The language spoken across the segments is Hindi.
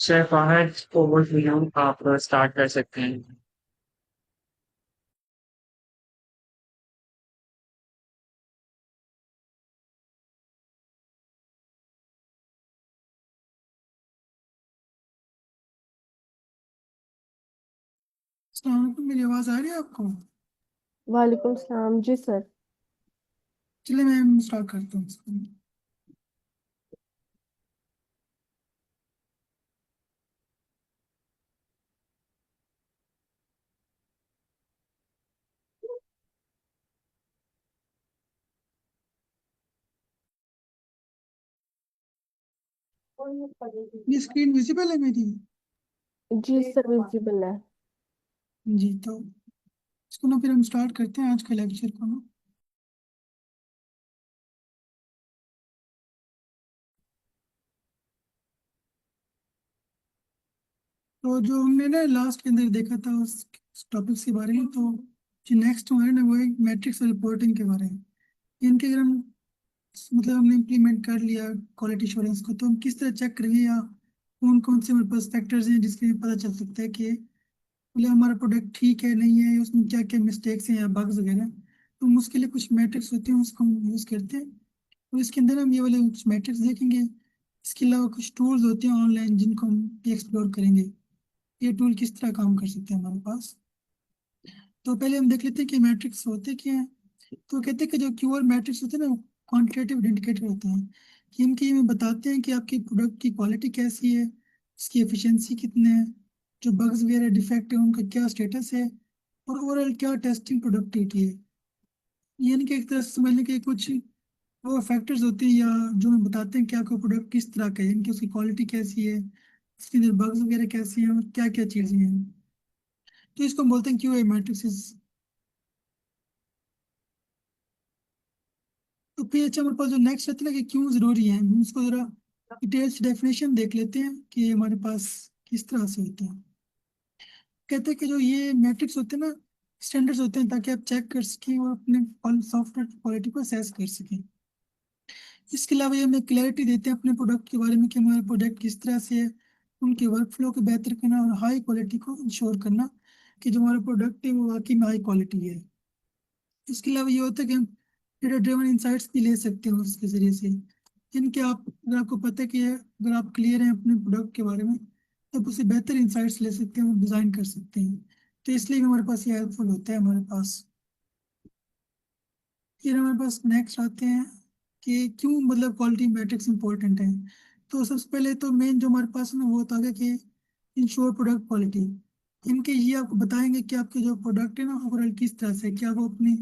सर फाहद ओवरव्यू आप स्टार्ट कर सकते हैं। अस्सलाम वालेकुम, मेरी आवाज़ आ रही है आपको? वालेकुम सलाम जी सर। चलिए मैं स्टार्ट करता हूँ इसको। ये स्क्रीन विजिबल है मेरी? जी सर विजिबल है। जी, तो इसको ना फिर हम स्टार्ट करते हैं आज के लेक्चर को ना। तो जो हमने ना लास्ट के अंदर देखा था उस टॉपिक्स के बारे में, तो जो नेक्स्ट हमारे ना वो है मैट्रिक्स और रिपोर्टिंग के बारे में। इनके अगर हम मतलब हमने इम्प्लीमेंट कर लिया क्वालिटी एश्योरेंस को, तो हम किस तरह चेक करेंगे या कौन कौन से हमारे पास फैक्टर्स हैं जिसके पता चल सकता है कि मतलब हमारा प्रोडक्ट ठीक है नहीं है, उसमें क्या क्या मिस्टेक्स हैं या बग्स वगैरह। तो हम उसके लिए कुछ मैट्रिक्स होते हैं, उसको हम यूज़ करते हैं। और इसके अंदर हम ये वाले कुछ मैट्रिक्स देखेंगे। इसके अलावा कुछ टूल्स होते हैं ऑनलाइन जिनको हम एक्सप्लोर करेंगे, ये टूल किस तरह काम कर सकते हैं हमारे पास। तो पहले हम देख लेते हैं कि मैट्रिक्स होते क्या है। तो कहते हैं कि जो क्यूआर मैट्रिक्स होते हैं ना, क्वांटिटेटिव इंडिकेटर होते हैं कि इनके ये बताते हैं कि आपकी प्रोडक्ट की क्वालिटी कैसी है, उसकी एफिशिएंसी कितने है, जो बग्स वगैरह डिफेक्ट है उनका क्या स्टेटस है, और ओवरऑल क्या टेस्टिंग प्रोडक्टिविटी है। ये इनके एक तरह से समझ लें कि कुछ वो फैक्टर्स होते हैं या जो हमें बताते हैं कि आपका प्रोडक्ट किस तरह का है, इनकी उसकी क्वालिटी कैसी है, उसके अंदर बग्स वगैरह कैसी हैं और क्या क्या चीज़ें हैं। तो इसको हम बोलते हैं क्यूए मैट्रिक्स। तो फिर अच्छा हमारे पास जो नेक्स्ट रहता है ना कि क्यों जरूरी है, हम उसको जरा डिटेल्स डेफिनेशन देख लेते हैं कि हमारे पास किस तरह से होते हैं। कहते हैं कि जो ये मैट्रिक्स होते हैं ना, स्टैंडर्ड्स होते हैं ताकि आप चेक कर सकें और अपने सॉफ्टवेयर क्वालिटी को असेस कर सकें। इसके अलावा ये हमें क्लैरिटी देते हैं अपने प्रोडक्ट के बारे में कि हमारा प्रोडक्ट किस तरह से है, उनके वर्क फ्लो को बेहतर करना और हाई क्वालिटी को इंश्योर करना कि जो हमारा प्रोडक्ट है वो वाकई में हाई क्वालिटी है। इसके अलावा ये होता है कि हम डेटा ड्रिवन इंसाइट्स भी ले सकते हैं उसके जरिए से, जिनके आप अगर आपको पता है कि अगर आप क्लियर हैं अपने प्रोडक्ट के बारे में, तब उसे बेहतर इंसाइट्स ले सकते हैं और डिज़ाइन कर सकते हैं। तो इसलिए भी हमारे पास ये हेल्पफुल होता है हमारे पास। फिर हमारे पास नेक्स्ट आते हैं कि क्यों मतलब क्वालिटी मैट्रिक्स इंपॉर्टेंट है। तो सबसे पहले तो मेन जो हमारे पास है ना वो होता है कि इंश्योर प्रोडक्ट क्वालिटी। इनके ये आपको बताएंगे कि आपके जो प्रोडक्ट है ना ओवरऑल किस तरह से, क्या वो अपनी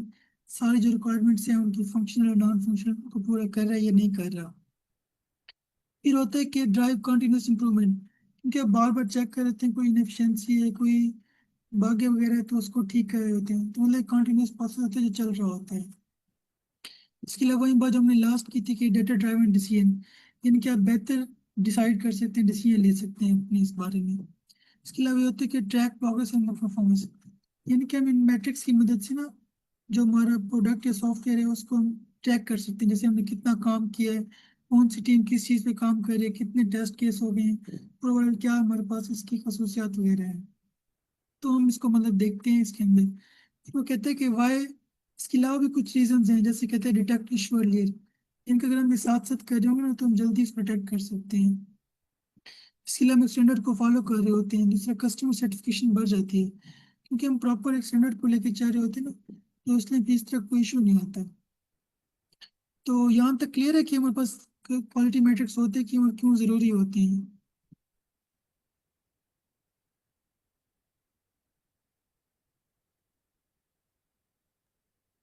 सारी जो रिक्वायरमेंट्स हैं उनकी फंक्शनल और नॉन फंक्शनल को पूरा कर रहा है या नहीं कर रहा। फिर होता है कि ड्राइव कंटिन्यूस इंप्रूवमेंट, क्योंकि आप बार बार चेक कर रहे हैं कोई इनएफिशिएंसी है, कोई बग वगैरह है, तो उसको ठीक कर रहे होते हैं। तो मतलब कंटिन्यूस प्रोसेस होता है जो चल रहा होता है। इसके अलावा वही बात जो हमने लास्ट की थी कि डेटा ड्राइवन डिसीजन, यानी कि आप बेहतर डिसाइड कर सकते हैं, डिसीजन ले सकते हैं अपने इस बारे में। इसके अलावा ये होता है कि ट्रैक प्रोग्रेस एंड परफॉर्मेंस, यानी कि हम इन मैट्रिक्स की मदद से ना जो हमारा प्रोडक्ट या सॉफ्टवेयर है उसको हम ट्रैक कर सकते हैं, जैसे हमने कितना काम किया है, कौन सी टीम किस चीज़ पे काम कर रही है, कितने टेस्ट केस हो गए हैं, ओवरऑल क्या हमारे पास इसकी खसूसियात वगैरह है। तो हम इसको मतलब देखते हैं इसके अंदर। वो कहते हैं कि वाई, इसके अलावा भी कुछ रीजंस हैं, जैसे कहते हैं डिटेक्ट इशू अर्लियर, इनका अगर हम साथ साथ कर रहे होंगे ना तो हम जल्दी इसको डिटेक्ट कर सकते हैं। इसके लिए हम स्टैंडर्ड को फॉलो कर रहे होते हैं, दूसरा कस्टमर सेटिस्फेक्शन बढ़ जाती है, क्योंकि हम प्रॉपर एक स्टैंडर्ड को लेके चल रहे होते हैं ना, तो इसलिए भी इस तरह कोई इशू नहीं आता। तो यहाँ तक क्लियर है कि हमारे पास क्वालिटी मैट्रिक्स होते हैं कि और क्यों ज़रूरी होते हैं।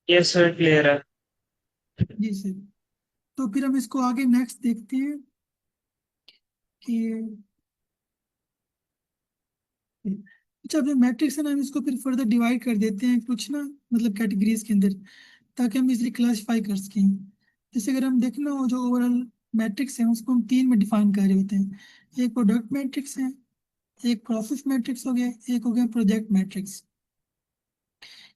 यस सर क्लियर है। जी सर। तो फिर हम इसको आगे नेक्स्ट देखते हैं कि अच्छा जो मैट्रिक्स है ना हम इसको फिर फर्दर डिवाइड कर देते हैं कुछ ना मतलब कैटेगरीज के अंदर, ताकि हम इजिली क्लासिफाई कर सकें। जैसे अगर हम देखें ना वो जो ओवरऑल मैट्रिक्स है उसको हम तीन में डिफाइन कर रहे होते हैं। एक प्रोडक्ट मैट्रिक्स है, एक प्रोसेस मैट्रिक्स हो गया, एक हो गया प्रोजेक्ट मैट्रिक्स।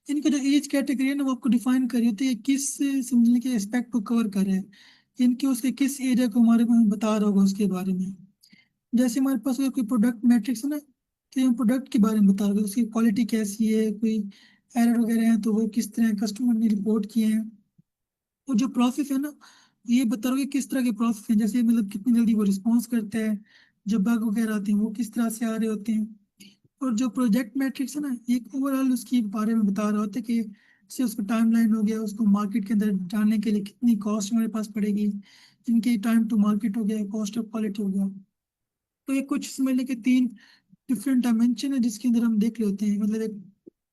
इनका जो एज कैटेगरी है ना वो आपको डिफाइन करी होती है किस समझने के एस्पेक्ट को कवर कर रहे हैं, इनके उसके किस एरिया को हमारे को बता रहा होगा उसके बारे में। जैसे हमारे पास अगर कोई प्रोडक्ट मैट्रिक्स है ना, तो हम प्रोडक्ट के बारे में बता रहे हैं, उसकी क्वालिटी कैसी है, कोई एरर वगैरह है तो वो किस तरह कस्टमर ने रिपोर्ट किए हैं। और जो प्रोसेस है ना, ये बता रहे हो कि किस तरह के प्रोसेस हैं, जैसे मतलब कितनी जल्दी वो रिस्पॉन्स करते हैं, जब बग वगैरह आते हैं वो किस तरह से आ रहे होते हैं। और जो प्रोजेक्ट मैट्रिक्स है ना, एक ओवरऑल उसकी बारे में बता रहा होता है कि जैसे उसका टाइमलाइन हो गया, उसको मार्केट के अंदर जाने के लिए कितनी कॉस्ट हमारे पास पड़ेगी, इनकी टाइम टू मार्केट हो गया, कॉस्ट ऑफ क्वालिटी हो गया। तो ये कुछ समझने के तीन डिफरेंट डायमेंशन है जिसके अंदर हम देख लेते हैं, मतलब एक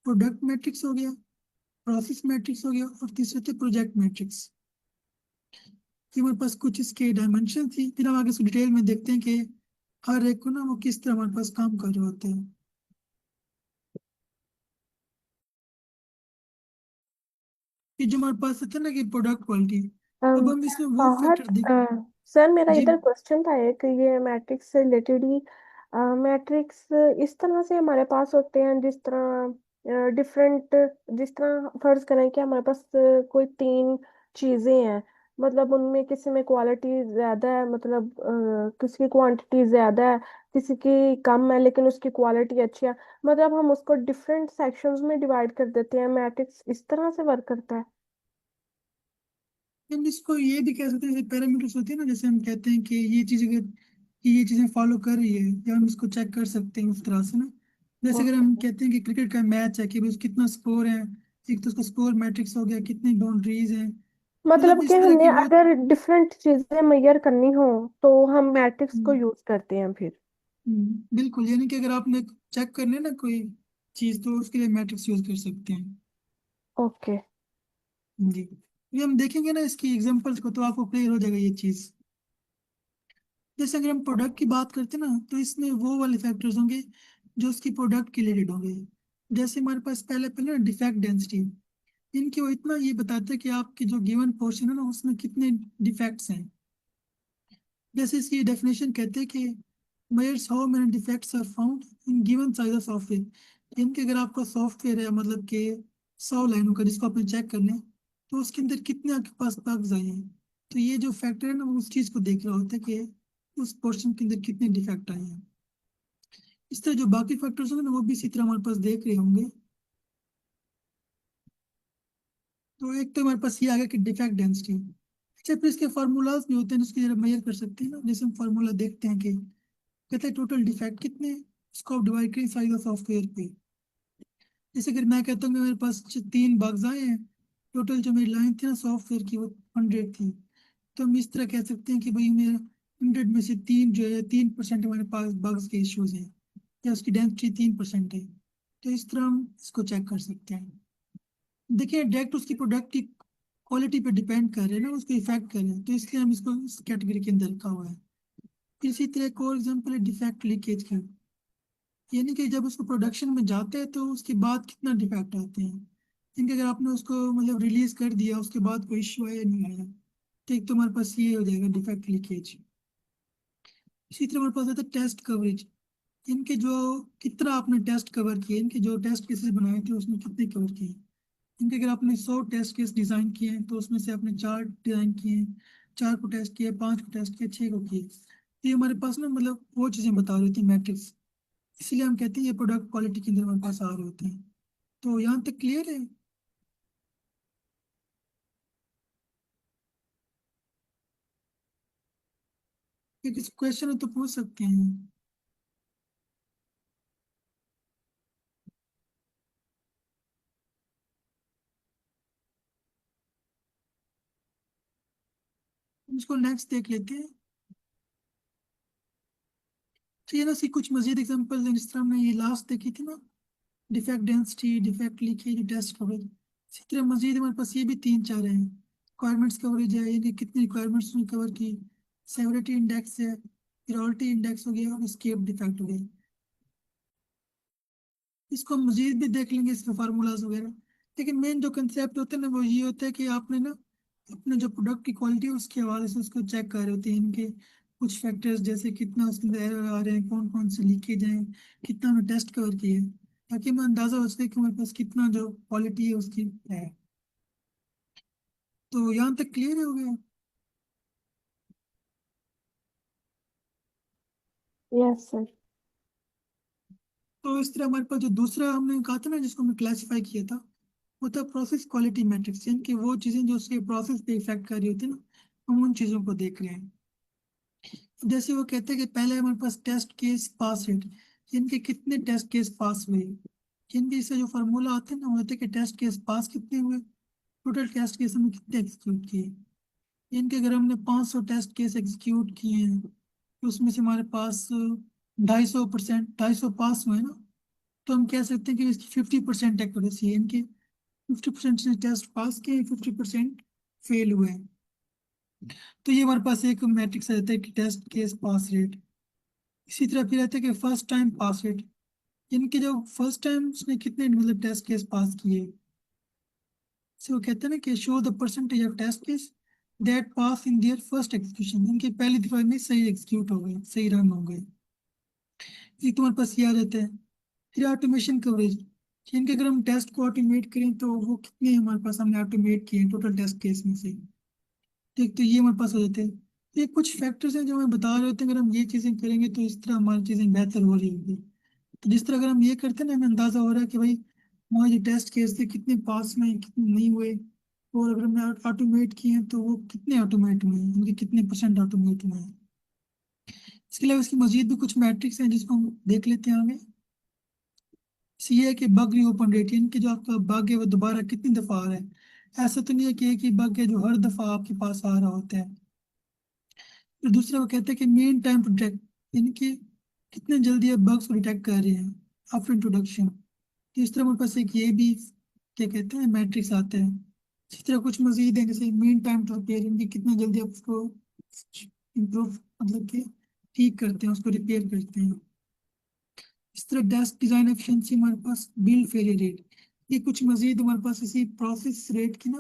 प्रोडक्ट मैट्रिक्स हो गया, प्रोसेस मैट्रिक्स हो गया, और तीसरे थे प्रोजेक्ट मैट्रिक्स। कि हमारे पास कुछ इसके डायमेंशन थी, फिर हम आगे इसको डिटेल में देखते हैं कि हर एक को ना वो किस तरह हमारे पास काम कर रहे होते हैं। कि जो हमारे पास था ना कि प्रोडक्ट क्वालिटी, अब हम इसमें वो बहुत फैक्टर देख। सर मेरा जी। इधर क्वेश्चन था एक, ये मैट्रिक्स से रिलेटेड ही। मैट्रिक्स इस तरह से हमारे पास होते हैं जिस तरह डिफरेंट, जिस तरह फर्ज करें कि हमारे पास कोई तीन चीजें हैं, मतलब उनमें किसी में क्वालिटी ज्यादा है, मतलब किसी की क्वांटिटी ज्यादा है, किसी की कम है लेकिन उसकी क्वालिटी अच्छी है, मतलब हम उसको डिफरेंट सेक्शंस में डिवाइड कर देते हैं। मैट्रिक्स इस तरह से वर्क करता है। हम इसको ये भी कह सकते हैं, जैसे पैरामीटर्स होते हैं ना, जैसे हम कहते हैं कि ये चीज अगर ये चीजें फॉलो कर रही है, या हम इसको चेक कर सकते हैं उस तरह से ना। जैसे अगर ओके, हम कहते हैं कि क्रिकेट का मैच है कि भाई कितना स्कोर है, एक तो उसका स्कोर मैट्रिक्स हो गया, कितनी बाउंड्रीज हैं, मतलब मतलब कि इस तरह हमने की वो। अगर डिफरेंट चीजें मेजर करनी हो तो हम मैट्रिक्स को हम्म, यूज करते हैं फिर। बिल्कुल, यानी कि अगर आपने चेक करने ना कोई चीज, तो उसके लिए मैट्रिक्स यूज कर सकते हैं। ओके। जी, ये हम देखेंगे ना इसकी एग्जांपल्स को, तो आपको क्लियर हो जाएगा ये चीज। जैसे अगर हम प्रोडक्ट की बात करते हैं ना, तो इसमें वो वाले फैक्टर्स होंगे जो उसकी प्रोडक्ट के रिलेटेड होंगे। जैसे हमारे पास पहले पहले ना डिफेक्ट डेंसिटी, इनकी वो इतना ये बताते हैं कि आपके जो गिवन पोर्शन है ना उसमें कितने डिफेक्ट्स हैं। जैसे इसकी डेफिनेशन कहते हैं कि measures how many defects are found in given size of software. इनके अगर आपका सॉफ्टवेयर है मतलब कि 100 लाइनों का जिसको आपने चेक कर लें, तो उसके अंदर कितने आपके पास बग्स आए हैं। तो ये जो फैक्टर है ना, वो उस चीज़ को देख रहा होता है कि उस पोर्शन के अंदर कितने डिफेक्ट आए हैं। इस तरह जो बाकी फैक्टर्स होंगे ना, वो भी इसी तरह हमारे पास देख रहे होंगे। तो एक तो हमारे पास ये आ गया कि डिफेक्ट डेंसिटी। अच्छा, फिर इसके फार्मूलाज भी होते हैं जिसकी जरा मेजर कर सकते हैं ना। जैसे हम फार्मूला देखते हैं कि कहते हैं टोटल डिफेक्ट कितने, इसको आप डिवाइड करें साइज ऑफ सॉफ्टवेयर पे। जैसे अगर मैं कहता हूँ कि मेरे पास 3 बग्स आए हैं, टोटल जो मेरी लाइन थी ना सॉफ्टवेयर की वो 100 थी, तो हम इस तरह कह सकते हैं कि भाई मेरा 100 में से तीन जो है 3% हमारे पास बग्स के इश्यूज हैं, या उसकी डेंसिटी 3% है। तो इस तरह हम इसको चेक कर सकते हैं। देखिए डायरेक्ट उसकी प्रोडक्ट की क्वालिटी पे डिपेंड कर रहे हैं ना, उसको इफेक्ट कर रहे हैं, तो इसलिए हम इसको इस कैटेगरी के अंदर रखा हुआ है। इसी तरह एक और एग्जाम्पल है डिफेक्ट लीकेज का, यानी कि जब उसको प्रोडक्शन में जाते हैं तो उसके बाद कितना डिफेक्ट आते हैं। इनके अगर आपने उसको मतलब रिलीज कर दिया, उसके बाद कोई इश्यू आया नहीं आया, तो एक तो हमारे पास ये हो जाएगा डिफेक्ट लीकेज। इसी तरह हमारे पास आता है टेस्ट कवरेज। इनके जो कितना आपने टेस्ट कवर किए, इनके जो टेस्ट केसेस बनाए थे उसने कितने कवर किए। इनके अगर आपने 100 टेस्ट केस डिजाइन किए हैं, तो उसमें से आपने 4 डिजाइन किए हैं, 4 को टेस्ट किया, 5 को टेस्ट किया, 6 को किए। तो ये हमारे पास ना मतलब वो चीजें बता रही थी मैट्रिक्स। इसलिए हम कहते हैं ये प्रोडक्ट क्वालिटी के अंदर हमारे पास आ रहे होते हैं। तो यहाँ तक क्लियर है। ये किसी क्वेश्चन हो तो पूछ सकते हैं। हम इसको नेक्स्ट देख लेते हैं। तो ये ना सी कुछ मजीद एग्जांपल हैं, जिस तरह हमने ये लास्ट देखी थी ना, defect density, defect leakage, test coverage. इसी तरह मजीद हमारे पास ये भी 3 4 हैं। रिक्वायरमेंट्स कवरेज है, यानी कितनी रिक्वायरमेंट्स ने कवर की। सेवरिटी इंडेक्स है, प्योरिटी इंडेक्स हो गया, और स्केप डिफेक्ट हो गया। इसको हम मजीद भी देख लेंगे, इसके फार्मूलाज वगैरह। लेकिन मेन जो कंसेप्ट होता है ना, वो ये होता है कि आपने ना अपने जो प्रोडक्ट की क्वालिटी है उसके हवाले से उसको चेक कर रहे होते हैं। इनके कुछ फैक्टर्स जैसे कितना उसके अंदर एरर आ रहे हैं, कौन कौन से लीकेज हैं, कितना हमने टेस्ट कवर किए हैं, ताकि हमें अंदाजा हो सके कि हमारे पास कितना जो क्वालिटी है उसकी है। तो यहाँ तक क्लियर हो गया। Yes sir. तो इस तरह हमारे पास जो दूसरा हमने कहा था ना, जिसको हमने क्लासिफाई किया था, वो था प्रोसेस क्वालिटी मैट्रिक्स, यानी कि वो चीजें जो उसके प्रोसेस पे इफेक्ट कर रही होती है ना, हम उन चीजों को देख रहे हैं। जैसे वो कहते हैं कि पहले हमारे पास टेस्ट केस पास रेट, इनके कितने टेस्ट केस पास हुए, इनके इससे जो फार्मूला आता है ना, वो होता है कि टेस्ट केस पास कितने हुए, टोटल टेस्ट केस हमने कितने एग्जीक्यूट किए। इनके अगर हमने 500 टेस्ट केस एग्जीक्यूट किए हैं, तो उसमें से हमारे पास 250%, 250 पास हुए ना, तो हम कह सकते हैं कि इसकी 50% एक्यूरेसी है। इनके 50% से टेस्ट पास किए, 50% फेल हुए हैं। तो ये हमारे पास एक मैट्रिक्स आ जाता है कि टेस्ट केस पास रेट। इसी तरह फिर रहता है कि फर्स्ट टाइम पास रेट, इनके जो फर्स्ट टाइम उसने कितने मतलब टेस्ट केस पास किए, से वो कहते हैं ना कि show the percentage of test case that pass in their first execution, इनके पहली दफा में सही एग्जीक्यूट हो गए, सही रन हो गए। एक तुम्हारे पास ये आ जाता है। फिर ऑटोमेशन कवरेज, इनके अगर हम टेस्ट को ऑटोमेट करें तो वो कितने हमारे पास हमने ऑटोमेट किए टोटल टेस्ट केस में से। ठीक, तो ये हमारे पास हो जाते हैं। ये कुछ फैक्टर्स हैं जो हमें बता रहे होते हैं, अगर हम ये चीजें करेंगे तो इस तरह हमारी चीजें बेहतर हो रही होगी। तो जिस तरह अगर हम ये करते हैं ना, हमें अंदाजा हो रहा है कि भाई हमारे जो टेस्ट केस थे कितने पास में कितने नहीं हुए, और अगर हमने ऑटोमेट किए हैं तो वो कितने ऑटोमेट हुए हैं, उनके कितने परसेंट ऑटोमेट हुए हैं। इसके अलावा इसकी मजीद भी कुछ मैट्रिक्स हैं जिसको हम देख लेते हैं आगे। सी है कि बग रीओपन रेट, यानी कि जो आपका बग है वो दोबारा कितनी दफा आ रहा है। ऐसा तो नहीं है कि एक ही बग है जो हर दफा आपके पास आ रहा होता है। फिर दूसरा वो कहते हैं कि मीन टाइम टू डिटेक्ट, यानी कि कितने जल्दी आप बग्स को डिटेक्ट कर रहे हैं आफ्टर इंट्रोडक्शन। तो इस तरह हमारे पास एक ये भी क्या कहते हैं मैट्रिक्स आता है। इसी तरह कुछ मजीद है, जैसे मीन टाइम टू रिपेयर, यानी कि कितना जल्दी आप उसको इम्प्रूव मतलब कि ठीक करते हैं, उसको रिपेयर करते हैं। इस तरह डेस्क डिजाइन एफिशिएंसी हमारे पास, बिल्ड फेलियर रेट, ये कुछ मजीद हमारे पास इसी प्रोसेस रेट की ना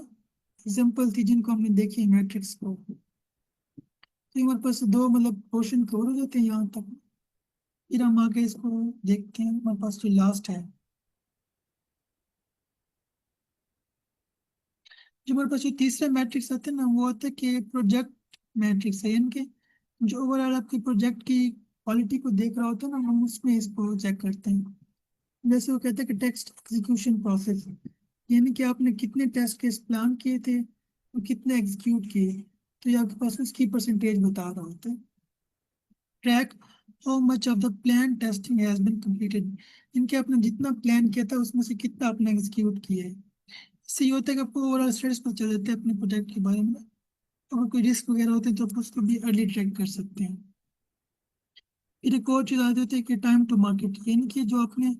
एग्जांपल थी जिनको हमने देखी मैट्रिक्स को। तो ये हमारे पास दो मतलब क्वेश्चन कवर हो जाते हैं यहाँ तक। फिर हम आगे इसको देखते हैं, हमारे पास जो लास्ट है, जो हमारे पास जो तीसरा मैट्रिक्स आता है ना, वो होता है कि प्रोजेक्ट मैट्रिक्स है, यानी कि जो ओवरऑल आपके प्रोजेक्ट की क्वालिटी को देख रहा होता है ना, हम उसमें इसको चेक करते हैं। जैसे वो कहते हैं कि टेक्स्ट एग्जीक्यूशन प्रोसेस, यानी कि आपने कितने टेस्ट केस प्लान किए थे और कितने एग्जीक्यूट किए, तो ये आपके पास उसकी परसेंटेज बता रहा होता है। Track how much of the plan testing has been completed, इनके आपने जितना प्लान किया था उसमें से कितना आपने एग्जीक्यूट किया है। इससे ये होता है कि आपको ओवरऑल स्टेटस पता चल जाता है अपने प्रोजेक्ट के बारे में। अगर कोई रिस्क वगैरह होते हैं तो आप उसको भी अर्ली ट्रैक कर सकते हैं। फिर एक और चीज़ आ जाती है कि टाइम टू मार्केट, यानी कि जो आपने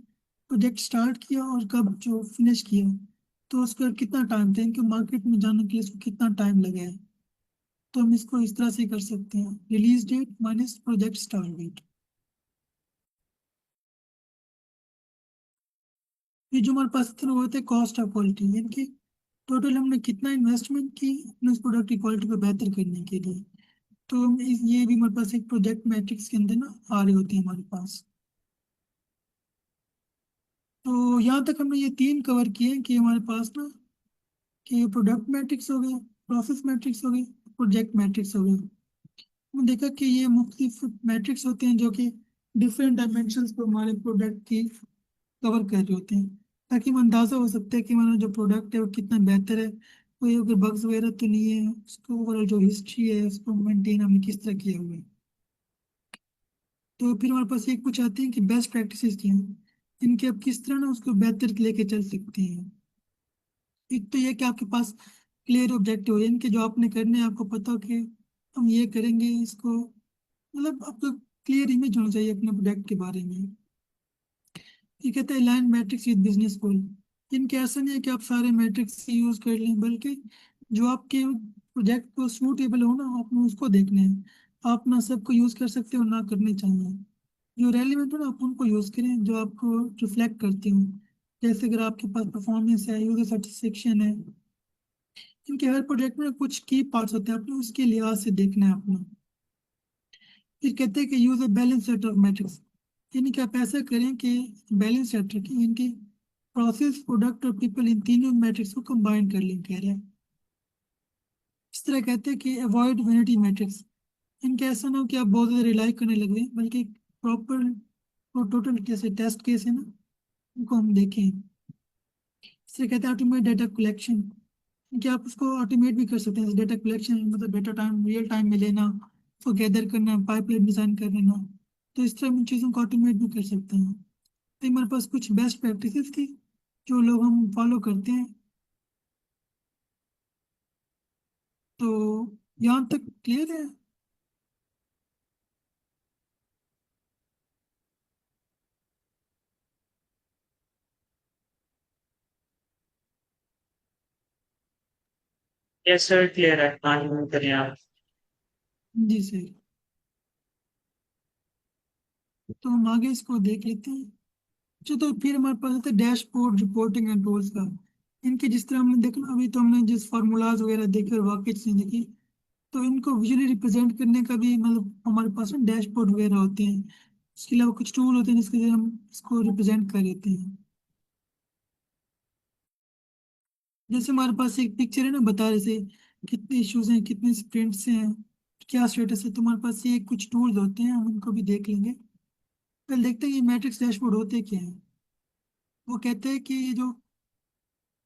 प्रोजेक्ट स्टार्ट किया और कब जो फिनिश किया, तो उसका कितना टाइम था, इनके मार्केट में जाने के लिए इसको कितना टाइम लगा है। तो हम इसको इस तरह से कर सकते हैं, release date minus project start date. ये जो हमारे पास इतना होता है कॉस्ट ऑफ क्वालिटी, यानी कि टोटल हमने कितना इन्वेस्टमेंट की अपने उस प्रोडक्ट की क्वालिटी को बेहतर करने के लिए। तो ये भी हमारे पास एक प्रोजेक्ट मैट्रिक्स के अंदर ना आ रही होती है हमारे पास। तो यहाँ तक हमने ये तीन कवर किए हैं कि हमारे पास ना कि प्रोडक्ट मैट्रिक्स हो गए, प्रोसेस मैट्रिक्स हो गए, प्रोजेक्ट मैट्रिक्स हो गए। हमने देखा कि ये मुख्तलिफ मैट्रिक्स होते हैं जो कि डिफरेंट डायमेंशंस पर हमारे प्रोडक्ट की कवर कर रहे होते हैं, ताकि हम अंदाज़ा हो सकता है कि हमारा जो प्रोडक्ट है वो कितना बेहतर है, कोई अगर बग्स वगैरह तो नहीं है, उसको ओवरऑल जो हिस्ट्री है उसको मेंटेन हमने किस तरह किया हुआ है। तो फिर हमारे पास एक कुछ आते हैं कि बेस्ट प्रैक्टिसेस क्या हैं, इनके आप किस तरह ना उसको बेहतर लेके चल सकते हैं। एक तो ये कि आपके पास क्लियर ऑब्जेक्टिव है, इनके जो आपने करने हैं आपको पता हो कि हम ये करेंगे इसको, मतलब आपको क्लियर इमेज होना चाहिए अपने प्रोडक्ट के बारे में। ये कहते हैं लाइन मैट्रिक्स विद बिजनेस गोल, इनके ऐसा नहीं है कि आप सारे मैट्रिक्स यूज कर लें, बल्कि जो आपके प्रोजेक्ट को सूटेबल हो ना, आपने उसको देखना है। आप ना सबको यूज कर सकते हो ना करने चाहिए, जो रेलिवेंट हो ना आप उनको यूज करें जो आपको रिफ्लेक्ट करते हो। जैसे अगर आपके पास परफॉर्मेंस है, यूजर सेटिस्फेक्शन है, इनके हर प्रोजेक्ट में कुछ की पार्ट्स होते हैं, आपने उसके लिहाज से देखना है अपना। फिर कहते हैं कि use a balance set of matrix, यानी कि आप ऐसा करें कि बैलेंस सेट रखें, इनकी प्रोसेस प्रोडक्ट और पीपल इन तीनों मैट्रिक्स को कंबाइन कर लें कह रहे हैं। इस तरह कहते हैं कि अवॉइड वैनिटी मैट्रिक्स, इनके ऐसा ना हो कि आप बहुत ज़्यादा रिलाई करने लगे, बल्कि प्रॉपर और टोटल कैसे टेस्ट केस है ना, उनको हम देखें। इसे कहते हैं ऑटोमेट डेटा कलेक्शन। कि आप उसको ऑटोमेट भी कर सकते हैं, डेटा कलेक्शन मतलब डेटा टाइम रियल टाइम में लेना, उसको गैदर करना, पाइपलाइन डिजाइन कर लेना। तो इस तरह हम चीज़ों को ऑटोमेट भी कर सकते हैं। तो हमारे पास कुछ बेस्ट प्रैक्टिसेस थी जो लोग हम फॉलो करते हैं। तो यहाँ तक क्लियर है। यस सर, क्लियर है। आगे करिए आप। जी सर। तो हम आगे इसको देख लेते हैं। तो फिर हमारे पास आता है डैशबोर्ड रिपोर्टिंग एंड टूल्स का। इनके जिस तरह हमने देखा ना, अभी तो हमने जिस फार्मूलाज वगैरह देखे और वाक्य चीजें देखी, तो इनको विजुअली रिप्रेजेंट करने का भी मतलब हमारे पास ना डैशबोर्ड वगैरह होते हैं। इसके अलावा कुछ टूल होते हैं जिसके जरिए हम इसको रिप्रेजेंट कर लेते हैं। जैसे हमारे पास एक पिक्चर है ना, बता रहे थे कितने इश्यूज हैं, कितने स्प्रिंट्स हैं, क्या स्टेटस है। तो हमारे पास ये कुछ टूल्स होते हैं, हम उनको भी देख लेंगे। पहले देखते हैं ये मैट्रिक्स डैशबोर्ड होते क्या है। वो कहते हैं कि ये जो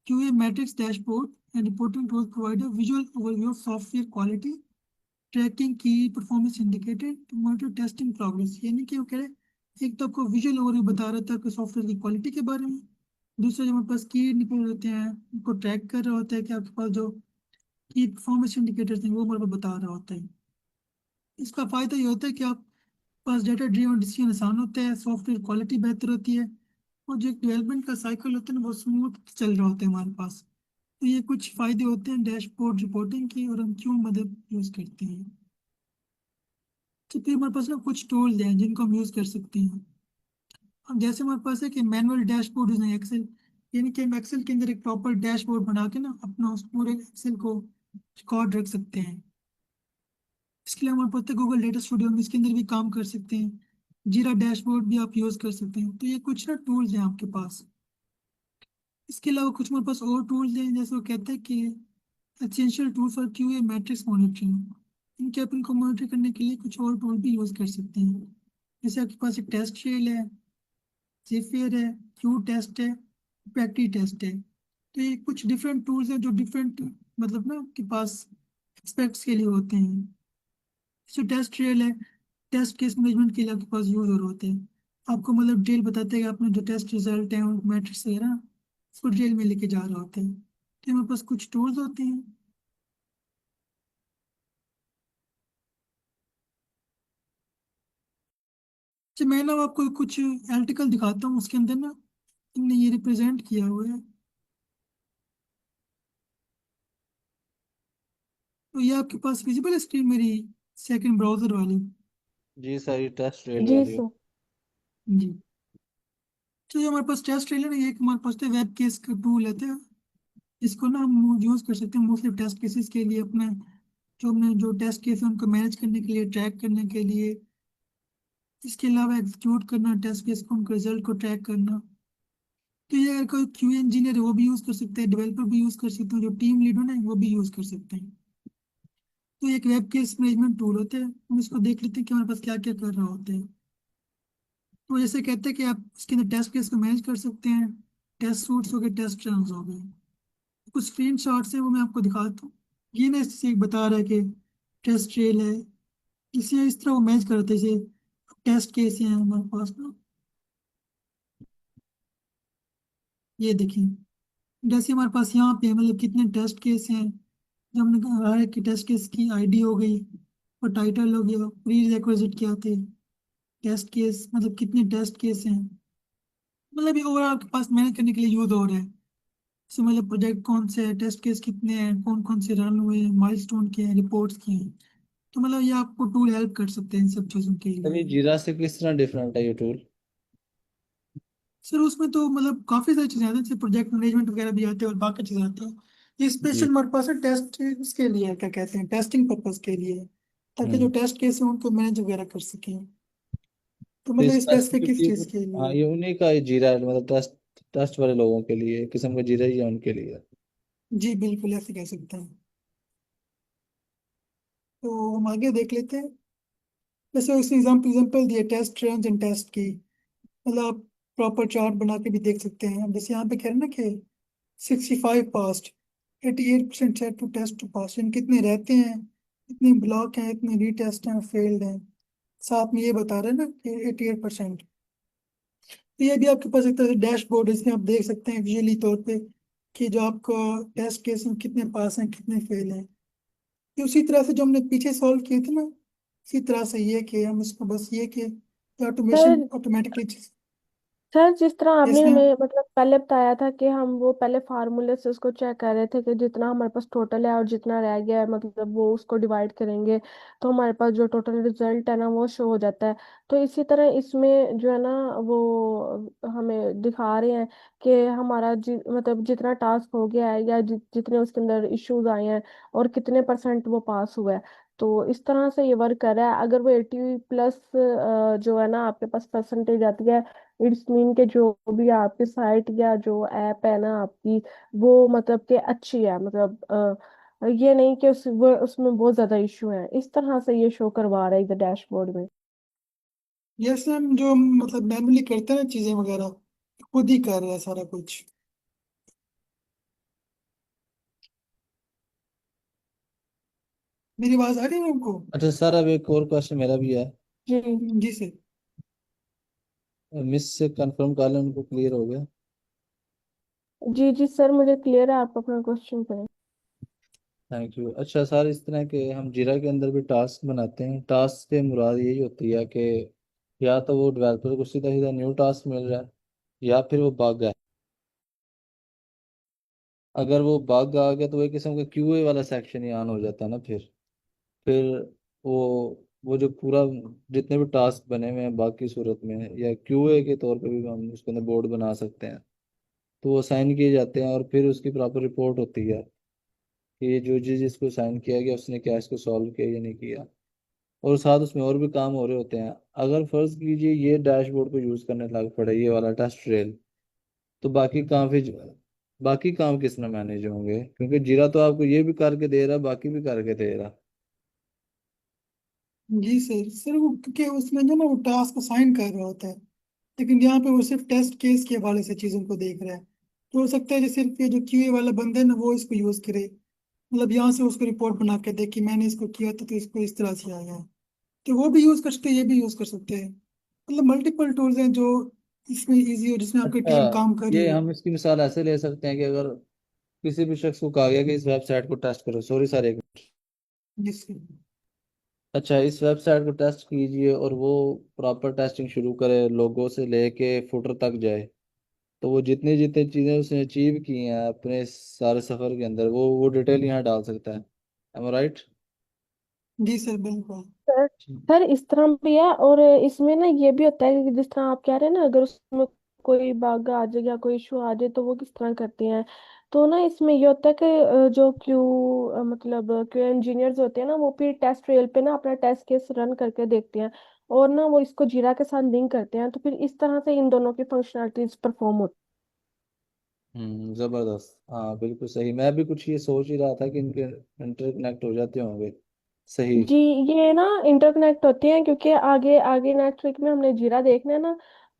QA matrix dashboard and reporting tools provide a visual overview of software quality, tracking की performance indicator to monitor testing progress. यानी कि वो कह रहे हैं, एक तो आपको विजुअल ओवरव्यू बता रहा था कि सॉफ्टवेयर की क्वालिटी के बारे में, दूसरा जो हमारे पास की इंडिकेटर होते हैं उनको ट्रैक कर रहा होता है कि आपके पास जो की परफॉर्मेंस इंडिकेटर्स हैं वो हमारे पास बता रहा होता है। इसका फायदा ये होता है कि आप पास डेटा ड्रिवन डिसीजन आसान होता है, सॉफ्टवेयर क्वालिटी बेहतर होती है, और जो डेवलपमेंट का साइकिल होता है ना वो स्मूथ चल रहा होता है हमारे पास। तो ये कुछ फायदे होते हैं डैशबोर्ड रिपोर्टिंग की, और हम क्यों मदद यूज करते हैं। तो फिर हमारे पास ना कुछ टूल्स हैं जिनको हम यूज कर सकते हैं। अब जैसे हमारे पास है कि मैनुअल डैशबोर्ड यूज एक्सेल, यानी कि हम एक्सेल के अंदर एक प्रॉपर डैशबोर्ड बना के ना अपना उस पूरे एक्सेल को रिकॉर्ड रख सकते हैं। इसके लिए हमारे पास है गूगल डेटा स्टूडियो, हम इसके अंदर भी काम कर सकते हैं। जीरा डैशबोर्ड भी आप यूज कर सकते हैं। तो ये कुछ ना टूल्स हैं आपके पास। इसके अलावा कुछ हमारे पास और टूल्स हैं, जैसे वो कहते हैं कि essential tools for QA matrix monitoring. इनके आप इनको मॉनिटर करने के लिए कुछ और टूल भी यूज कर सकते हैं। जैसे आपके पास एक टेस्ट शेल है, जेफियर है, क्यू टेस्ट है, पैक्टी टेस्ट है। तो ये कुछ डिफरेंट टूल्स हैं जो डिफरेंट मतलब ना आपके पास एक्सपेक्ट्स के लिए होते हैं। जो टेस्ट ट्रेल है, टेस्ट केस मैनेजमेंट के लिए आपके पास यूज और होते हैं। आपको मतलब डिटेल बताते हैं कि आपने जो टेस्ट रिजल्ट है और मैट्रिक्स है ना, उसको डिटेल में लेके जा रहा होता है। तो हमारे पास कुछ टूल्स होते हैं। तो मैं ना आपको कुछ आर्टिकल दिखाता हूँ, उसके अंदर ना हमने ये रिप्रेजेंट किया हुआ है। तो ये आपके पास विजिबल है स्क्रीन मेरी सेकंड ब्राउजर वाली। जी सर, ये टेस्ट रेल जी वाली है। सर। जी। तो ये हमारे पास टेस्ट ट्रेलर है, ये एक हमारे पास वेब केस का टूल है। तो इसको ना हम यूज कर सकते हैं मोस्टली टेस्ट केसेस के लिए, अपने जो हमने जो टेस्ट केस है उनको मैनेज करने के लिए, ट्रैक करने के लिए। इसके अलावा एग्जीक्यूट करना टेस्ट केस को, उनके रिजल्ट को ट्रैक करना। तो ये अगर कोई QA इंजीनियर है वो भी यूज कर सकते हैं, डेवलपर भी यूज कर सकते हैं, जो टीम लीडर है वो भी यूज कर सकते हैं। तो ये एक वेब केस मैनेजमेंट टूल होता है, हम इसको देख लेते हैं कि हमारे पास क्या क्या कर रहा होता है। तो जैसे कहते हैं कि आप इसके अंदर टेस्ट केस को मैनेज कर सकते हैं, टेस्ट सूट्स हो गए, टेस्ट रन्स हो गए। कुछ स्क्रीन शॉट्स हैं वो मैं आपको दिखाता हूँ। ये ना इससे बता रहा है कि टेस्ट ट्रेल है, इसे इस तरह वो मैच करते हैं, जैसे टेस्ट केस हैं हमारे पास ना। ये देखिए, जैसे हमारे पास यहाँ पे मतलब कितने टेस्ट केस हैं। जब हमने कहा है कि टेस्ट केस की ID हो गई और टाइटल हो गया, प्री रिक्विजिट क्या थे, टेस्ट केस मतलब कितने टेस्ट केस हैं, मतलब ये ओवरऑल आपके पास मैनेज करने के लिए यूज हो रहा है। जैसे मतलब प्रोजेक्ट कौन से है, टेस्ट केस कितने हैं, कौन कौन से रन हुए हैं, माइलस्टोन के हैं, रिपोर्ट्स की हैं। तो मतलब ये आपको टूल हेल्प कर सकते हैं इन सब चीज़ों के सर, ये लिए। जीरा से किस तरह डिफरेंट है ये टूल? सर उसमें तो मतलब काफ़ी सारी चीज़ें आती हैं, जैसे प्रोजेक्ट मैनेजमेंट वगैरह भी आते हैं और बाकी चीज़ें आती हैं। ये स्पेशल जी। हमारे पास है टेस्ट इसके लिए, क्या कहते हैं, टेस्टिंग पर्पज के लिए है, ताकि जो हम्म। टेस्ट केस है उनको मैनेज वगैरह कर सकें। तो तो मतलब स्पेसिफिक किस स्पेसिफिकली, चीज़ के हाँ, लिए। ये उन्हीं का ये जीरा है, मतलब ट्रस्ट ट्रस्ट वाले लोगों के लिए एक किस्म का जीरा ही है उनके लिए। जी बिल्कुल ऐसे कह सकते हैं। तो हम आगे देख लेते हैं। जैसे उसने एग्जाम्पल दिए टेस्ट ट्रेंड्स एंड टेस्ट की, मतलब आप प्रॉपर चार्ट बना के भी देख सकते हैं। अब जैसे यहाँ पे कह रहे हैं ना कि 65 past, 88% set to test to pass, इन कितने रहते हैं, इतने ब्लॉक हैं, इतने रीटेस्ट हैं, फेल्ड हैं, साथ में ये बता रहे हैं ना कि 88%। तो ये भी आपके पास एक तरह से डैशबोर्ड है, इसमें आप देख सकते हैं विजुअली तौर पे कि जो आपका टेस्ट केस में कितने पास हैं कितने फेल हैं। ये उसी तरह से जो हमने पीछे सॉल्व किए थे ना, इसी तरह से ये कि हम इसको बस ये कि ऑटोमेशन सर ऑटोमेटिकली सर जिस तरह आपने जैसे हमें मतलब पहले बताया था कि हम वो पहले फार्मूले से उसको चेक कर रहे थे कि जितना हमारे पास टोटल है और जितना रह गया है मतलब वो उसको डिवाइड करेंगे तो हमारे पास जो टोटल रिजल्ट है ना वो शो हो जाता है। तो इसी तरह इसमें जो है ना वो हमें दिखा रहे हैं कि हमारा मतलब जितना टास्क हो गया है या जितने उसके अंदर इश्यूज आए हैं और कितने परसेंट वो पास हुआ है। तो इस तरह से ये वर्क कर रहा है। अगर वो 80+ जो है ना आपके पास परसेंटेज आती है, इट्स मीन के जो भी आपकी साइट या जो ऐप है ना आपकी वो मतलब कि अच्छी है, मतलब ये नहीं कि उसमें बहुत ज्यादा इशू है। इस तरह से ये शो करवा रहा है इधर डैशबोर्ड में। जैसे हम जो मतलब मैनुअली करते हैं ना चीजें वगैरह, खुद ही कर रहे हैं सारा कुछ। मेरी आवाज आ रही है आपको? अच्छा सर, अब एक और क्वेश्चन मेरा भी है। जी जी सर। मिस से कंफर्म कर लें, उनको क्लियर हो गया। जी जी सर, मुझे क्लियर है, आप अपना क्वेश्चन करें। Thank you. अच्छा सर, इस तरह के हम जीरा के अंदर भी टास्क बनाते हैं। टास्क से मुराद यही होती है कि या तो वो डेवलपर को सीधा सीधा न्यू टास्क मिल रहा है या फिर वो बग है। अगर वो बग आ गया तो एक किस्म का क्यूए वाला सेक्शन ही ऑन हो जाता है ना। फिर वो वो जो पूरा जितने भी टास्क बने हुए हैं बाकी सूरत में, या क्यूए के तौर पे भी हम उसके अंदर बोर्ड बना सकते हैं। तो वो साइन किए जाते हैं और फिर उसकी प्रॉपर रिपोर्ट होती है कि ये जो जिसको साइन किया गया उसने क्या इसको सॉल्व किया या नहीं किया। और साथ उसमें और भी काम हो रहे होते हैं। अगर फर्ज कीजिए ये डैशबोर्ड को यूज करने लग पड़े, ये वाला टेस्ट ट्रेल, तो बाकी काम किस में मैनेज होंगे? क्योंकि जीरा तो आपको ये भी करके दे रहा, बाकी भी करके दे रहा। जी सर। सर वो क्योंकि उसमें जो ना वो टास्क असाइन कर रहा होता है, लेकिन यहाँ पे वो सिर्फ टेस्ट केस के हवाले से चीज़ों को देख रहा है। तो हो सकता है कि सिर्फ ये जो क्यूए वाला बंदा है ना वो इसको यूज करे, मतलब यहाँ से उसको रिपोर्ट बना के दे कि मैंने इसको किया था तो इसको इस तरह से आया है। तो वो भी यूज कर सकते हैं, ये भी यूज कर सकते हैं। मतलब मल्टीपल टूल्स हैं जो इसमें इजी हो, जिसमें आपकी अच्छा, टीम काम कर रही ये हो। हम इसकी मिसाल ऐसे ले सकते हैं कि अगर किसी भी शख्स को कहा गया कि इस वेबसाइट को टेस्ट करो, सॉरी सर एक मिनट। जिससे अच्छा, इस वेबसाइट को टेस्ट कीजिए और वो प्रॉपर टेस्टिंग शुरू करे, लोगो से लेके फुटर तक जाए। तो वो जितनी जितनी चीज़ें उसने अचीव की हैं अपने सारे सफ़र के अंदर, वो डिटेल यहाँ डाल सकता है। Am right? जी सर बिल्कुल। सर सर इस तरह भी है, और इसमें ना ये भी होता है कि जिस तरह आप कह रहे हैं ना, अगर उसमें कोई बग आ जाए या कोई इशू आ जाए तो वो किस तरह करते हैं। तो ना इसमें ये होता है कि जो मतलब क्यू इंजीनियर्स होते हैं ना वो फिर टेस्ट ट्रेल पे ना अपना टेस्ट केस रन करके देखते हैं और ना वो इसको जीरा के साथ लिंक करते हैं, तो फिर इस तरह से इन दोनों की फंक्शनलिटीज परफॉर्म होती जबरदस्त। हाँ बिल्कुल सही, मैं भी कुछ ये सोच ही रहा था कि इनके इंटरकनेक्ट हो जाते होंगे। सही। जी। ये ना इंटरकनेक्ट होते हैं क्योंकि आगे आगे नेक्स्ट वीक में हमने जीरा देखना है ना,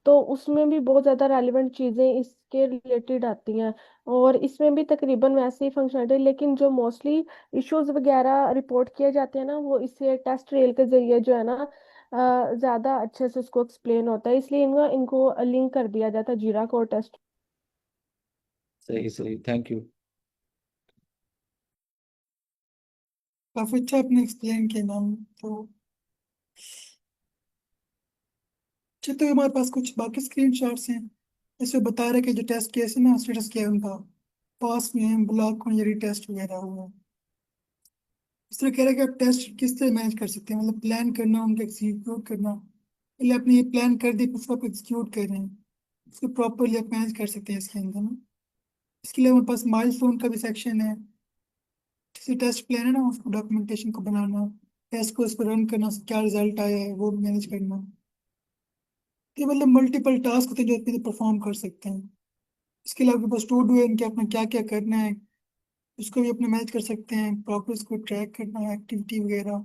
तो उसमें भी बहुत ज़्यादा रेलिवेंट चीज़ें इसके रिलेटेड आती हैं और इसमें भी तकरीबन वैसे ही फंक्शनलिटी, लेकिन जो मोस्टली इश्यूज वगैरह रिपोर्ट किए जाते हैं ना वो इससे टेस्ट रेल के जरिए जो है ना ज़्यादा अच्छे से उसको एक्सप्लेन होता है, इसलिए इनको इनको लिंक कर दिया जाता है जीरा को टेस्ट। सही सही, थैंक यू। काफी अच्छा आपने एक्सप्लेन किया मैम। तो अच्छा, तो हमारे पास कुछ बाकी स्क्रीन शॉट्स हैं। इसमें बता रहे कि जो टेस्ट केस है ना स्टेटस क्या है उनका, पास में है, ब्लॉक में, या रीटेस्ट वगैरह हुआ है। इस तरह कह रहे हैं कि आप टेस्ट किस तरह मैनेज कर सकते हैं, मतलब प्लान करना, उनका एग्जीक्यूट करना। पहले आपने ये प्लान कर दी, फिर उसको आप एग्जीक्यूट कर रहे हैं, उसको प्रॉपरली आप मैनेज कर सकते हैं इसके अंदर ना। इसके लिए हमारे पास माइलस्टोन का भी सेक्शन है। जैसे टेस्ट प्लान है ना उसको डॉक्यूमेंटेशन को बनाना, टेस्ट को उस पर रन करना, क्या रिजल्ट आया है वो मैनेज करना। ये मतलब मल्टीपल टास्क होते हैं जो आप परफॉर्म कर सकते हैं। इसके अलावा आपके पास टू डू है, इनके अपना क्या क्या करना है उसको भी अपने मैनेज कर सकते हैं, प्रॉपर उसको ट्रैक करना है एक्टिविटी वगैरह।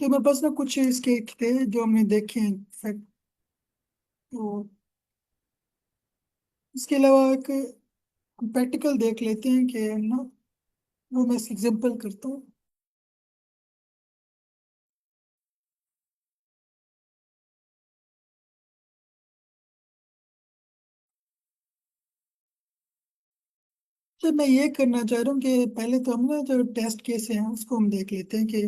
तो मेरे पास ना कुछ इसके थे जो हमने देखे हैं फैक्ट। तो इसके अलावा एक प्रैक्टिकल देख लेते हैं कि ना, वो मैं एग्जांपल करता हूँ। तो मैं ये करना चाह रहा हूँ कि पहले तो हम ना जो टेस्ट केस हैं उसको हम देख लेते हैं कि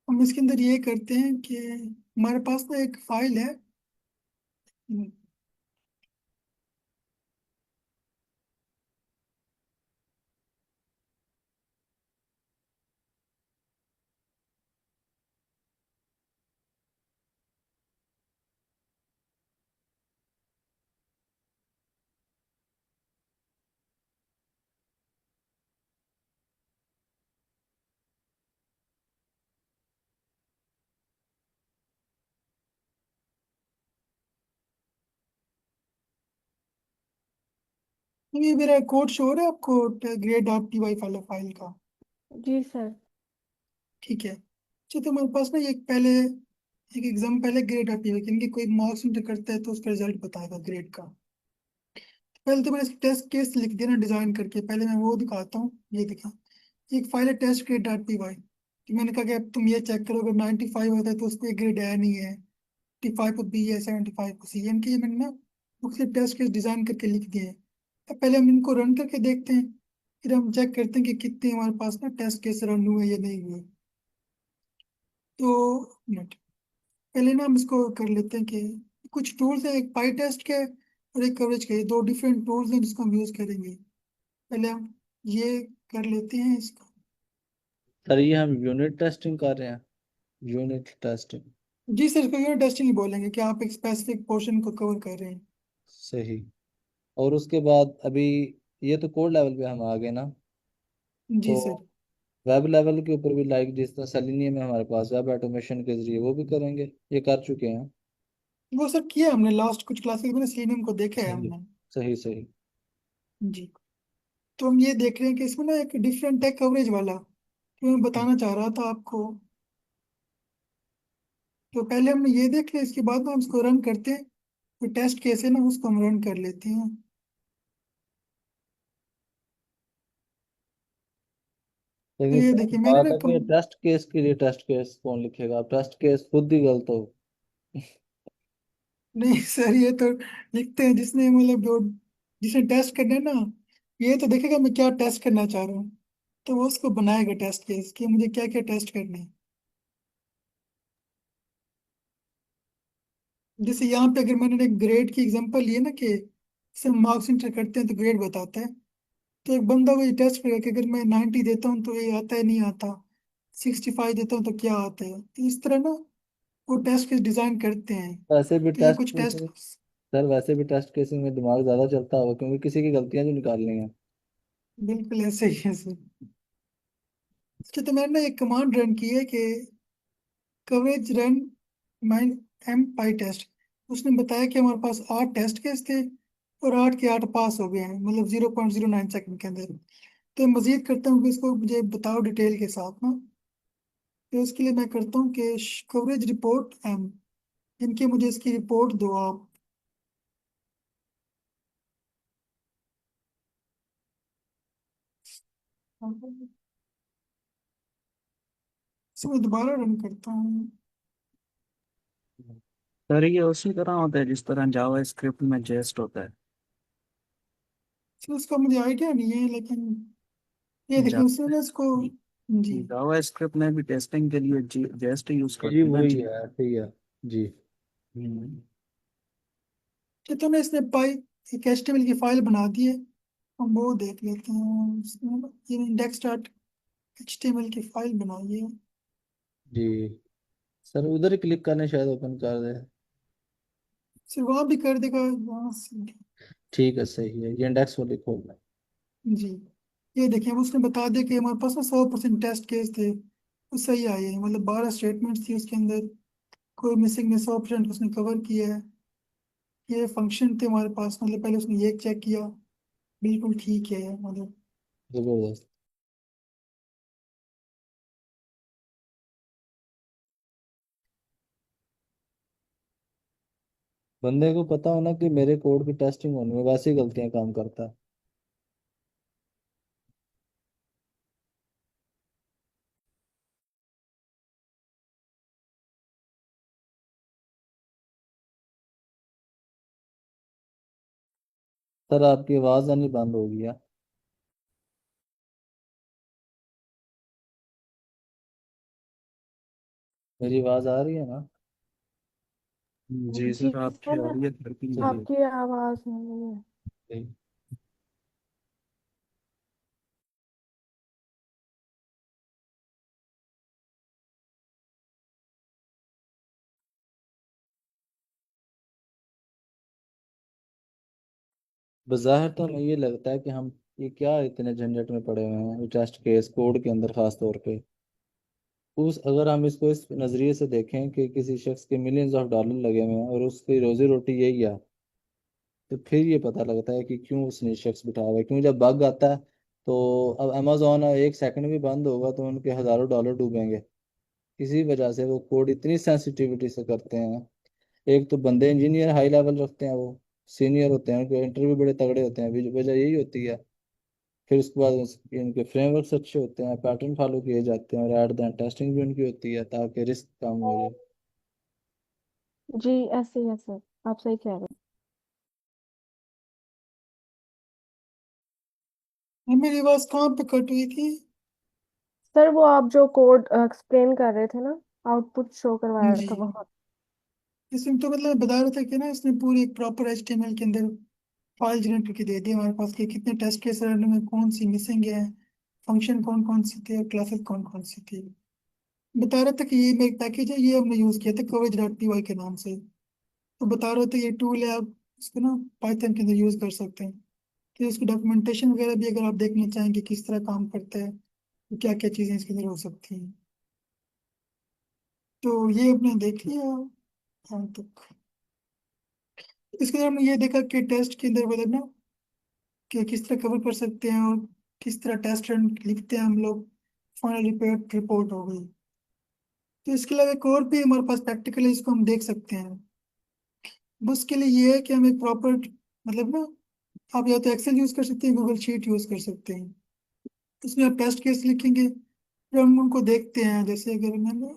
हम इसके अंदर ये करते हैं कि हमारे पास ना एक फाइल है। ये मेरा कोड शो हो रहा है आपको, grade dot P Y file का। जी सर। ठीक है। तो हमारे पास ना एक पहले एक एग्जाम पहले ग्रेड डॉट पी वाई, इनकी कोई मार्क्स इंटर करता है तो उसका रिजल्ट बताएगा ग्रेड का। पहले तो मैंने टेस्ट केस लिख दिया ना डिजाइन करके, पहले मैं वो दिखाता हूँ। ये देखा, एक फाइल है test grade dot P Y. तो मैंने कहा कि अब तुम ये चेक करो, अगर 95 होता है तो उस पर ग्रेड है नहीं है, 55 को बी है, 75 को सी है। इनके ये मैंने ना मुख्तलिफ टेस्ट केस डिजाइन करके लिख दिए हैं। अब पहले हम इनको रन करके देखते हैं, फिर हम चेक करते हैं कि कितने हमारे पास ना टेस्ट केस रन हुए या नहीं हुए। तो मिनट, पहले ना हम इसको कर लेते हैं कि कुछ टूल्स हैं, एक पाई टेस्ट के और एक कवरेज के, दो डिफरेंट टूल्स हैं जिसको हम यूज करेंगे। पहले हम ये कर लेते हैं इसको। सर ये हम यूनिट टेस्टिंग कर रहे हैं, यूनिट टेस्टिंग। जी सर, इसको यूनिट टेस्टिंग ही बोलेंगे कि आप एक स्पेसिफिक पोर्शन को कवर कर रहे हैं। सही। और उसके बाद अभी ये तो कोड लेवल पे हम आ गए ना, जी तो सर। वेब लेवल के ऊपर भी लाइक जिस तरह सेलेनियम है हमारे पास, वेब ऑटोमेशन के जरिए वो भी करेंगे, ये कर चुके हैं। वो सर किया हमने, लास्ट कुछ क्लासेस में सेलिनियम को देखा है सही, हमने। सही सही। जी। तो हम ये देख रहे हैं कि इसमें ना एक डिफरेंट है कवरेज वाला, तो मैं बताना चाह रहा था आपको। तो पहले हमने ये देख लिया, इसके बाद ना हम इसको रन करते हैं। तो टेस्ट केस है ना, उसको हम रन कर लेते हैं। तो लेकिन ये सर देखिए मैंने बात ना है कि टेस्ट केस के लिए टेस्ट केस कौन लिखेगा, अब टेस्ट केस खुद ही गलत हो। नहीं सर, ये तो लिखते हैं जिसने मतलब जो जिसने टेस्ट करना है ना, ये तो देखेगा मैं क्या टेस्ट करना चाह रहा हूँ, तो वो उसको बनाएगा टेस्ट केस कि मुझे क्या क्या टेस्ट करने हैं। जैसे यहाँ पे अगर मैंने एक ग्रेड की एग्जांपल ली है ना कि सब मार्क्स इंटर करते हैं तो ग्रेड बताता है। तो एक बंदा वही टेस्ट करेगा कि अगर मैं 90 देता हूँ तो ये आता है नहीं आता, 65 देता हूँ तो क्या आता है। तो इस तरह ना वो टेस्ट केस डिजाइन करते हैं। वैसे भी तो ये टेस्ट कुछ टेस्ट, केसिंग, सर वैसे भी टेस्ट केसिंग में दिमाग ज्यादा चलता होगा क्योंकि किसी की गलतियां जो निकालनी है। बिल्कुल ऐसे ही है सर। अच्छा, तो मैंने ना एक कमांड रन की है कि कवरेज रन माइन एम पाई टेस्ट। उसने बताया कि हमारे पास 8 टेस्ट केस थे और 8 के 8 पास हो गए हैं, मतलब 0.09 सेकंड के अंदर। तो मजीद करता हूँ कि इसको मुझे बताओ डिटेल के साथ ना। तो इसके लिए मैं करता हूँ कि कवरेज रिपोर्ट एम, इनकी मुझे इसकी रिपोर्ट दो आप। इसको मैं दोबारा रन करता हूँ। सर ये उसी तरह होता है जिस तरह जावा स्क्रिप्ट में जेस्ट होता है। इसलिए इसका मुझे आइडिया नहीं है, लेकिन ये देखिए उसने ना इसको। जी। जावा स्क्रिप्ट में भी टेस्टिंग के लिए जेस्ट यूज जी करते हैं ना वही जी। है, ठीक है। जी। हम्म। तो ना इसने पाई एक एचटीएमएल की फाइल बना दी है, हम वो देख लेते हैं। इसमें ये इंडेक्स डॉट एचटीएमएल की फाइल बनाई है। जी सर उधर ही क्लिक करने शायद ओपन कर दे। सिर्फ वहाँ भी कर देगा वहाँ से। ठीक है, सही है, ये इंडेक्स वाली खोल रहा है। जी। ये देखिए अब उसने बता दिया कि हमारे पास ना 100% टेस्ट केस थे, वो सही आए हैं, मतलब 12 स्टेटमेंट्स थी उसके अंदर, कोई मिसिंग ने 100% उसने कवर किया है। ये फंक्शन थे हमारे पास, मतलब पहले उसने ये चेक किया, बिल्कुल ठीक है मतलब। जबरदस्त। बंदे को पता होना कि मेरे कोड की टेस्टिंग होनी है, वैसी गलतियां काम करता है। सर आपकी आवाज़ आनी बंद हो गई है। मेरी आवाज़ आ रही है ना? जी जी सर, आपकी सर, आ रही है, धड़कन बढ़ी है। आपकी आवाज नहीं है। चलिए। बज़ाहिर तो हमें ये लगता है कि हम ये क्या इतने झंझट में पड़े हुए हैं टेस्ट केस कोड के अंदर, खास तौर पे उस अगर हम इसको इस नज़रिए से देखें कि किसी शख्स के मिलियंस ऑफ डॉलर लगे हुए हैं और उसकी रोजी रोटी यही है, तो फिर ये पता लगता है कि क्यों उसने शख्स बिठाया हुआ है। क्यों जब बग आता है तो अब अमेजोन एक सेकंड भी बंद होगा तो उनके हज़ारों डॉलर डूबेंगे। किसी वजह से वो कोड इतनी सेंसिटिविटी से करते हैं। एक तो बंदे इंजीनियर हाई लेवल रखते हैं, वो सीनियर होते हैं, उनके इंटरव्यू बड़े तगड़े होते हैं, वजह यही होती है। फिर उसके बाद इनके फ्रेमवर्क्स अच्छे होते हैं, पैटर्न फॉलो किए जाते हैं, और एट द एंड टेस्टिंग भी उनकी होती है ताकि रिस्क कम हो जाए। जी ऐसे ही है सर, आप सही कह रहे हैं। मेरी आवाज कहाँ पे कट हुई थी? सर वो आप जो कोड एक्सप्लेन कर रहे थे ना, आउटपुट शो करवाया जी, था वहाँ। इसमें तो मतलब बता रहा था कि ना इसने पूरी एक प्रॉपर एचटीएमएल के अंदर फाइल जनरेट करके दे दी हमारे पास कि कितने टेस्ट केस रन में कौन सी मिसिंग है, फंक्शन कौन कौन सी थे और क्लासेस कौन कौन सी थी। बता रहा था कि ये एक पैकेज है, ये हमने यूज किया था कवरेज डॉट पी वाई के नाम से। तो बता रहे थे ये टूल है, आप इसको ना पाइथन के अंदर यूज कर सकते हैं। तो इसकी डॉक्यूमेंटेशन वगैरह भी अगर आप देखना चाहेंगे किस तरह काम करता है तो क्या क्या चीज़ें इसके अंदर हो सकती हैं, तो ये आपने देख लिया यहाँ तक। इसके अंदर हमने ये देखा कि टेस्ट के अंदर मतलब ना कि किस तरह कवर कर सकते हैं और किस तरह टेस्ट रन लिखते हैं हम लोग, फाइनल रिपोर्ट रिपोर्ट हो गई। तो इसके अलावा एक और भी हमारे पास प्रैक्टिकल है, इसको हम देख सकते हैं। बस उसके लिए ये है कि हम एक प्रॉपर मतलब ना, आप या तो एक्सेल यूज कर सकते हैं, गूगल शीट यूज कर सकते हैं। उसमें आप टेस्ट केस लिखेंगे, फिर हम उनको देखते हैं। जैसे अगर मैंने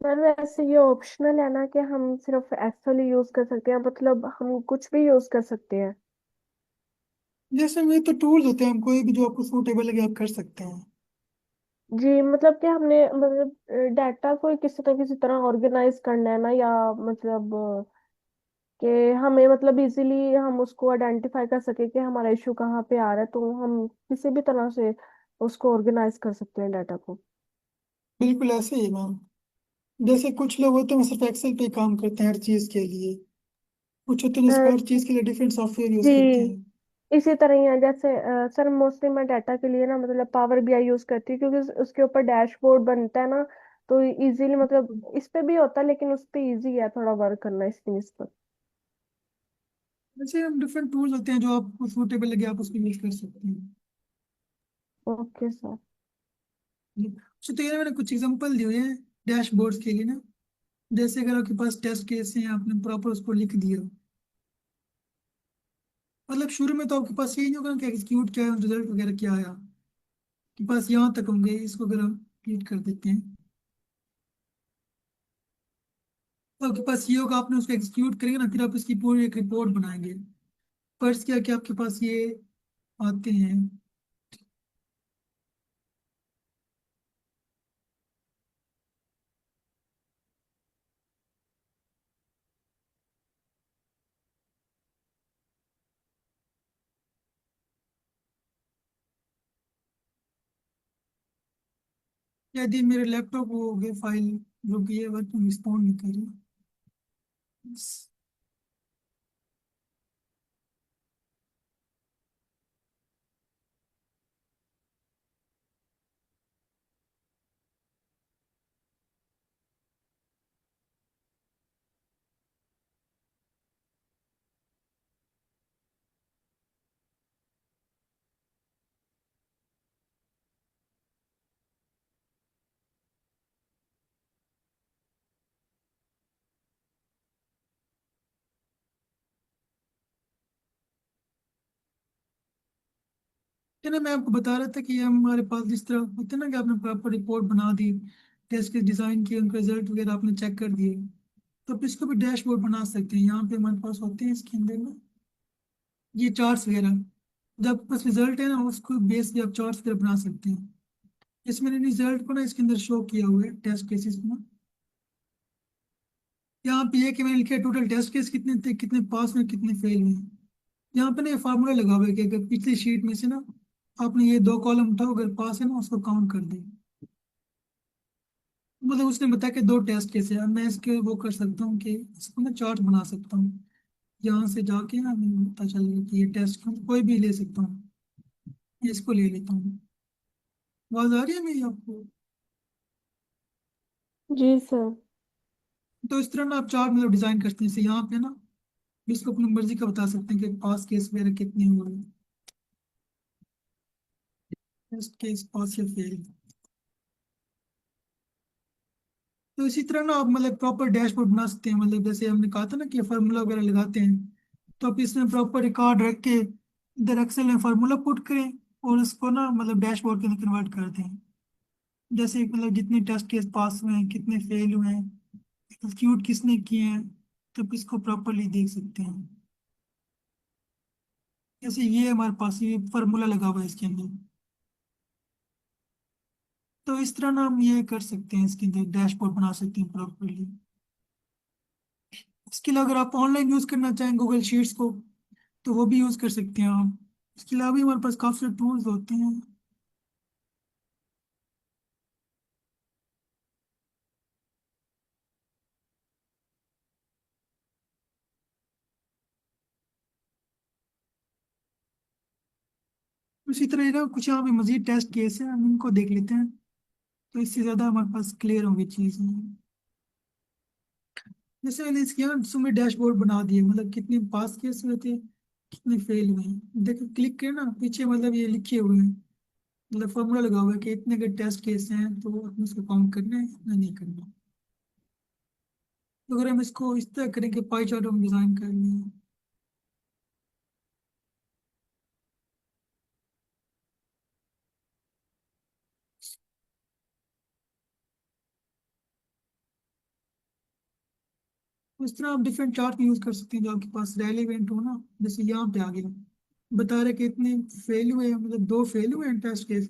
सर वैसे ये ऑप्शनल है ना कि हम सिर्फ एक्सेल ही यूज कर सकते हैं, मतलब हम कुछ भी यूज कर सकते हैं। जैसे में तो टूल्स होते हैं, हम कोई भी जो आपको सूटेबल लगे आप कर सकते हैं। जी मतलब कि हमने मतलब डाटा को किसी तरह ऑर्गेनाइज करना है ना, या मतलब कि हमें मतलब इजीली हम उसको आइडेंटिफाई कर सके कि हमारा इशू कहाँ पे आ रहा है, तो हम किसी भी तरह से उसको ऑर्गेनाइज कर सकते हैं डाटा को। बिल्कुल ऐसे ही मैम। जैसे कुछ लोग होते हैं वो सिर्फ एक्सेल पे ही काम करते हैं हर चीज के लिए, कुछ होते हैं जिसको हर चीज के लिए डिफरेंट सॉफ्टवेयर यूज करते जी हैं। इसी तरह ही है। जैसे सर मोस्टली मैं डाटा के लिए ना मतलब पावर बीआई यूज करती हूँ, क्योंकि उसके ऊपर डैशबोर्ड बनता है ना, तो इजीली मतलब इस पे भी होता है लेकिन उस पे इजी है थोड़ा वर्क करना इसकी निस्बत। वैसे हम डिफरेंट टूल्स होते हैं जो आपको सूटेबल लगे आप उसको यूज कर सकते हैं। Okay sir. तो ये मैंने कुछ एग्जांपल दिए हैं डैशबोर्ड्स के लिए ना। जैसे अगर आपके पास टेस्ट केस है, आपने प्रॉपर उसको लिख दिया, मतलब शुरू में तो आपके पास यही नहीं होगा कि एग्जीक्यूट क्या है, रिजल्ट वगैरह क्या आया। आपके पास यहाँ तक होंगे, इसको अगर हम क्लिक कर देते हैं तो आपके पास ये होगा, आपने उसको एग्जीक्यूट करेंगे ना, फिर आप इसकी पूरी एक रिपोर्ट बनाएंगे। फर्स्ट क्या कि आपके पास ये आते हैं। यदि मेरे लैपटॉप वो हो गए फाइल रुक गई है, वर्क रिस्पॉन्ड नहीं कर रही। है ना, मैं आपको बता रहा था कि हमारे पास जिस तरह होते हैं ना कि आपने प्रॉपर रिपोर्ट बना दी, टेस्ट के डिजाइन किए, उनका रिजल्ट वगैरह आपने चेक कर दिए, तो आप इसको भी डैशबोर्ड बना सकते हैं। यहाँ पे हमारे पास होते हैं इसके अंदर ना ये चार्ट्स वगैरह। जब आपके पास रिजल्ट है ना, उसको बेस पे आप चार्ट्स वगैरह बना सकते हैं। इसमें रिजल्ट को ना इसके अंदर शो किया हुआ है टेस्ट केसेस में। यहाँ पे ये कि मैंने लिखा है टोटल टेस्ट केस कितने थे, कितने पास हुए, कितने फेल हुए। यहाँ पे ना ये फार्मूला लगा हुआ है कि अगर पिछली शीट में से ना आपने ये 2 कॉलम उठाओ, अगर पास है ना उसको काउंट कर दे। मतलब उसने बताया कि 2 टेस्ट केस है। अब मैं इसके वो कर सकता हूँ कि इसको ना चार्ट बना सकता हूँ। यहाँ से जाके ना हमें पता चलेगा कि ये टेस्ट कोई भी ले सकता हूँ। इसको ले लेता हूँ। आवाज आ रही है मेरी आपको? जी सर। तो इस तरह ना आप चार्ट मतलब डिजाइन करते हैं। जैसे यहाँ पे ना इसको अपनी मर्जी का बता सकते हैं कि पास केस वगैरह कितने हुए, टेस्ट केस पास या फेल। तो इसी तरह ना आप मतलब प्रॉपर डैशबोर्ड बना सकते हैं। मतलब जैसे हमने कहा था ना कि फार्मूला वगैरह लगाते हैं, तो आप इसमें प्रॉपर रिकॉर्ड रख के इधर एक्सेल में फार्मूला पुट करें और उसको ना मतलब डैशबोर्ड के अंदर कन्वर्ट कर दें। जैसे मतलब जितने टेस्ट केस पास हुए हैं, कितने फेल हुए हैं, एग्जीक्यूट किसने किए हैं, तो आप इसको प्रॉपरली देख सकते हैं। जैसे ये हमारे पास ये फार्मूला लगा हुआ है इसके अंदर। तो इस तरह ना हम ये कर सकते हैं, इसके अंदर डैशबोर्ड बना सकते हैं प्रॉपरली। इसके अलावा अगर आप ऑनलाइन यूज करना चाहें गूगल शीट्स को, तो वो भी यूज कर सकते हैं आप। इसके अलावा भी हमारे पास काफी सारे टूल्स होते हैं। उसी तरह ना कुछ यहाँ पे मजीद टेस्ट केस है, हम इनको देख लेते हैं, तो इससे ज्यादा हमारे पास क्लियर होंगी चीजें। जैसे मैंने इसके यहाँ सुबह डैशबोर्ड बना दिए, मतलब कितने पास केस हुए थे, कितने फेल हुए हैं। देखो क्लिक किया ना, पीछे मतलब ये लिखे हुए हैं, मतलब फॉर्मूला लगा हुआ है कि इतने के टेस्ट केस हैं तो अपने इसको काउंट करना है, इतना नहीं करना। तो अगर हम इसको इस तरह करें कि पाई चार्ट हम डिजाइन कर लें, तो इस तरह आप डिफरेंट चार्ट यूज कर सकते हैं जो आपके पास रेलिवेंट हो ना। जैसे यहाँ पे आ गया, बता रहे कि इतने फेल हुए हैं, मतलब 2 फेल हुए हैं टेस्ट केस,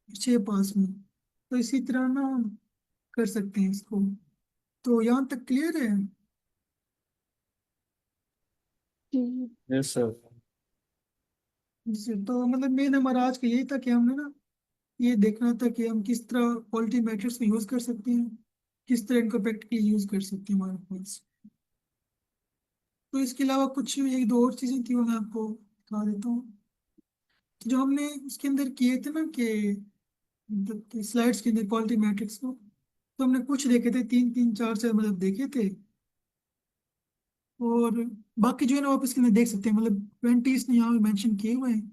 6 पास में। तो इसी तरह ना कर सकते हैं इसको। तो यहाँ तक क्लियर है? जी। Yes sir. जैसे तो मतलब मेन हमारा आज का यही था कि हमने ना ये देखना था कि हम किस तरह क्वालिटी मैट्रिक्स को यूज कर सकते हैं, किस तरह इनको प्रैक्टिकली यूज कर सकते हैं हमारे पास। तो इसके अलावा कुछ एक दो और चीजें थी वो मैं आपको बता देता हूँ। जो हमने इसके अंदर किए थे ना कि मतलब स्लाइड्स के अंदर क्वालिटी मैट्रिक्स को, तो हमने कुछ देखे थे, 3 3 4 4 मतलब देखे थे। और बाकी जो है ना आप इसके अंदर देख सकते हैं, मतलब 20 ने यहाँ पे मेंशन किए हुए हैं।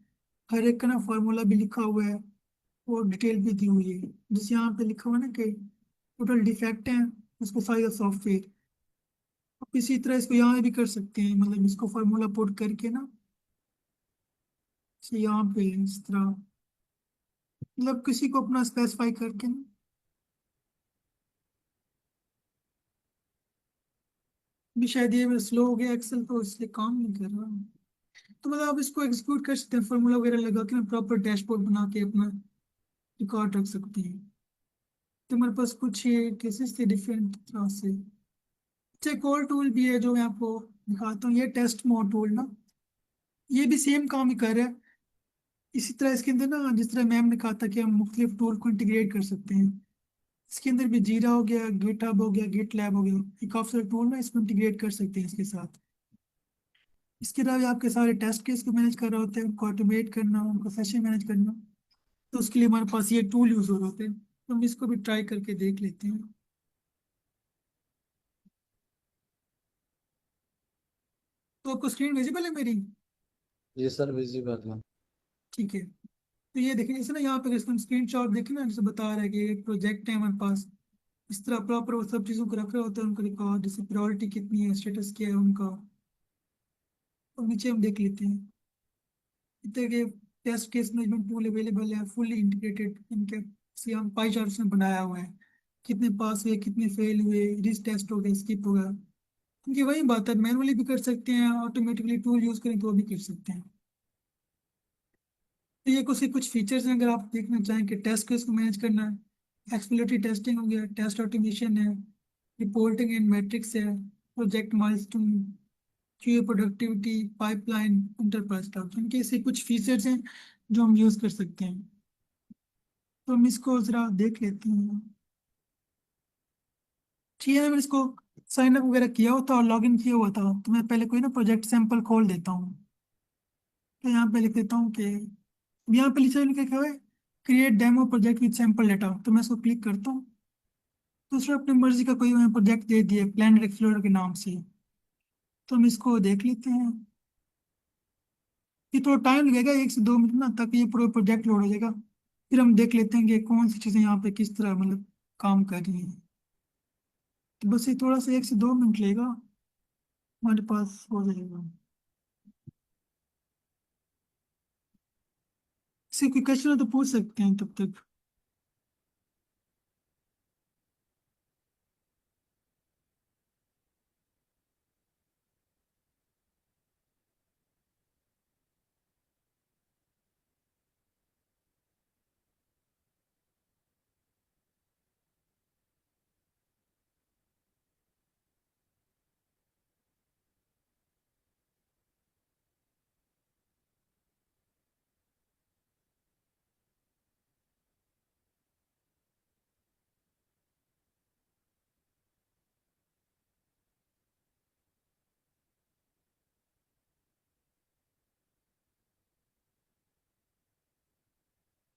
हर एक का ना फॉर्मूला भी लिखा हुआ है और डिटेल भी दी हुई है। जैसे यहाँ पे लिखा हुआ है ना कि टोटल डिफेक्ट है, उसको साइज ऑफ सॉफ्टवेयर। आप इसी तरह इसको यहाँ भी कर सकते हैं, मतलब इसको फार्मूला पुट करके ना, जैसे यहाँ पे इस तरह मतलब किसी को अपना स्पेसिफाई करके ना। भी शायद ये स्लो हो गया एक्सेल, तो इसलिए काम नहीं कर रहा। तो मतलब आप इसको एग्जीक्यूट कर सकते हैं, फार्मूला वगैरह लगा के प्रॉपर डैशबोर्ड बना के अपना रिकॉर्ड रख सकते हैं। तो हमारे पास कुछ ये केसेस थे डिफरेंट तरह से। अच्छा एक और टूल भी है जो मैं आपको दिखाता हूँ, ये टेस्ट मोड टूल ना, ये भी सेम काम ही कर रहा है। इसी तरह इसके अंदर ना जिस तरह मैम ने कहा था कि हम मुख्तलिफ टूल को इंटीग्रेट कर सकते हैं, इसके अंदर भी जीरा हो गया, गिट हब हो गया, गिट लैब हो गया, ये काफी सारे टूल ना इसको इंटीग्रेट कर सकते हैं इसके साथ। इसके अलावा आपके सारे टेस्ट केस को मैनेज कर रहे होते हैं, उनको ऑटोमेट करना, उनको सेशन मैनेज करना, तो उसके लिए हमारे पास ये टूल यूज हो रहे होते हैं। तो हम इसको भी ट्राई करके देख लेते हैं। तो आपको स्क्रीन विजिबल है मेरी? ये सर विजिबल है। ठीक है। तो ये देखिए, जैसे ना यहाँ पे इसमें स्क्रीन शॉट देखें ना, जैसे बता रहा है कि एक प्रोजेक्ट है हमारे पास। इस तरह प्रॉपर वो सब चीज़ों को रख रहे होते हैं, उनका रिकॉर्ड, जैसे प्रायोरिटी कितनी है, स्टेटस क्या है उनका। और नीचे हम देख लेते हैं इतने के test case management tool available है, फुल्ली इंटीग्रेटेड। इनके से हम पाई चार्ट उसमें बनाया हुआ है, कितने पास हुए, कितने फेल हुए, रिस टेस्ट हो गए, स्किप हो गया। क्योंकि वही बात है, मैनुअली भी कर सकते हैं, ऑटोमेटिकली टूल यूज करें तो भी कर सकते हैं। तो ये कुछ फीचर्स हैं, अगर आप देखना चाहें कि टेस्ट केस को मैनेज करना है। एक्सप्लोरेटरी टेस्टिंग हो गया, टेस्ट ऑटोमेशन है, रिपोर्टिंग एंड मैट्रिक्स है, project milestone, QA productivity, pipeline, enterprise cloud, इनके ऐसे कुछ फीचर्स हैं जो हम यूज कर सकते हैं। तो हम इसको जरा देख लेते हैं। ठीक है, मैंने इसको साइन अप वगैरह किया हुआ था और लॉगिन किया हुआ था, तो मैं पहले कोई ना प्रोजेक्ट सैंपल खोल देता हूँ। तो यहाँ पे लिख देता हूँ कि यहाँ पे लिखा क्या है, create demo project with sample data. तो मैं इसको क्लिक करता हूँ। दूसरा अपनी मर्जी का कोई मैंने प्रोजेक्ट दे दिया प्लानेट एक्सप्लोरर के नाम से। तो हम इसको देख लेते हैं। ये थोड़ा टाइम लगेगा, 1 से 2 मिनट ना, तक ये पूरा प्रोजेक्ट लोड हो जाएगा। फिर हम देख लेते हैं कि कौन सी चीज़ें यहाँ पे किस तरह मतलब काम कर रही हैं। तो बस ये थोड़ा सा 1 से 2 मिनट लेगा, हमारे पास हो जाएगा। इससे कोई क्वेश्चन हो तो पूछ सकते हैं तब तक।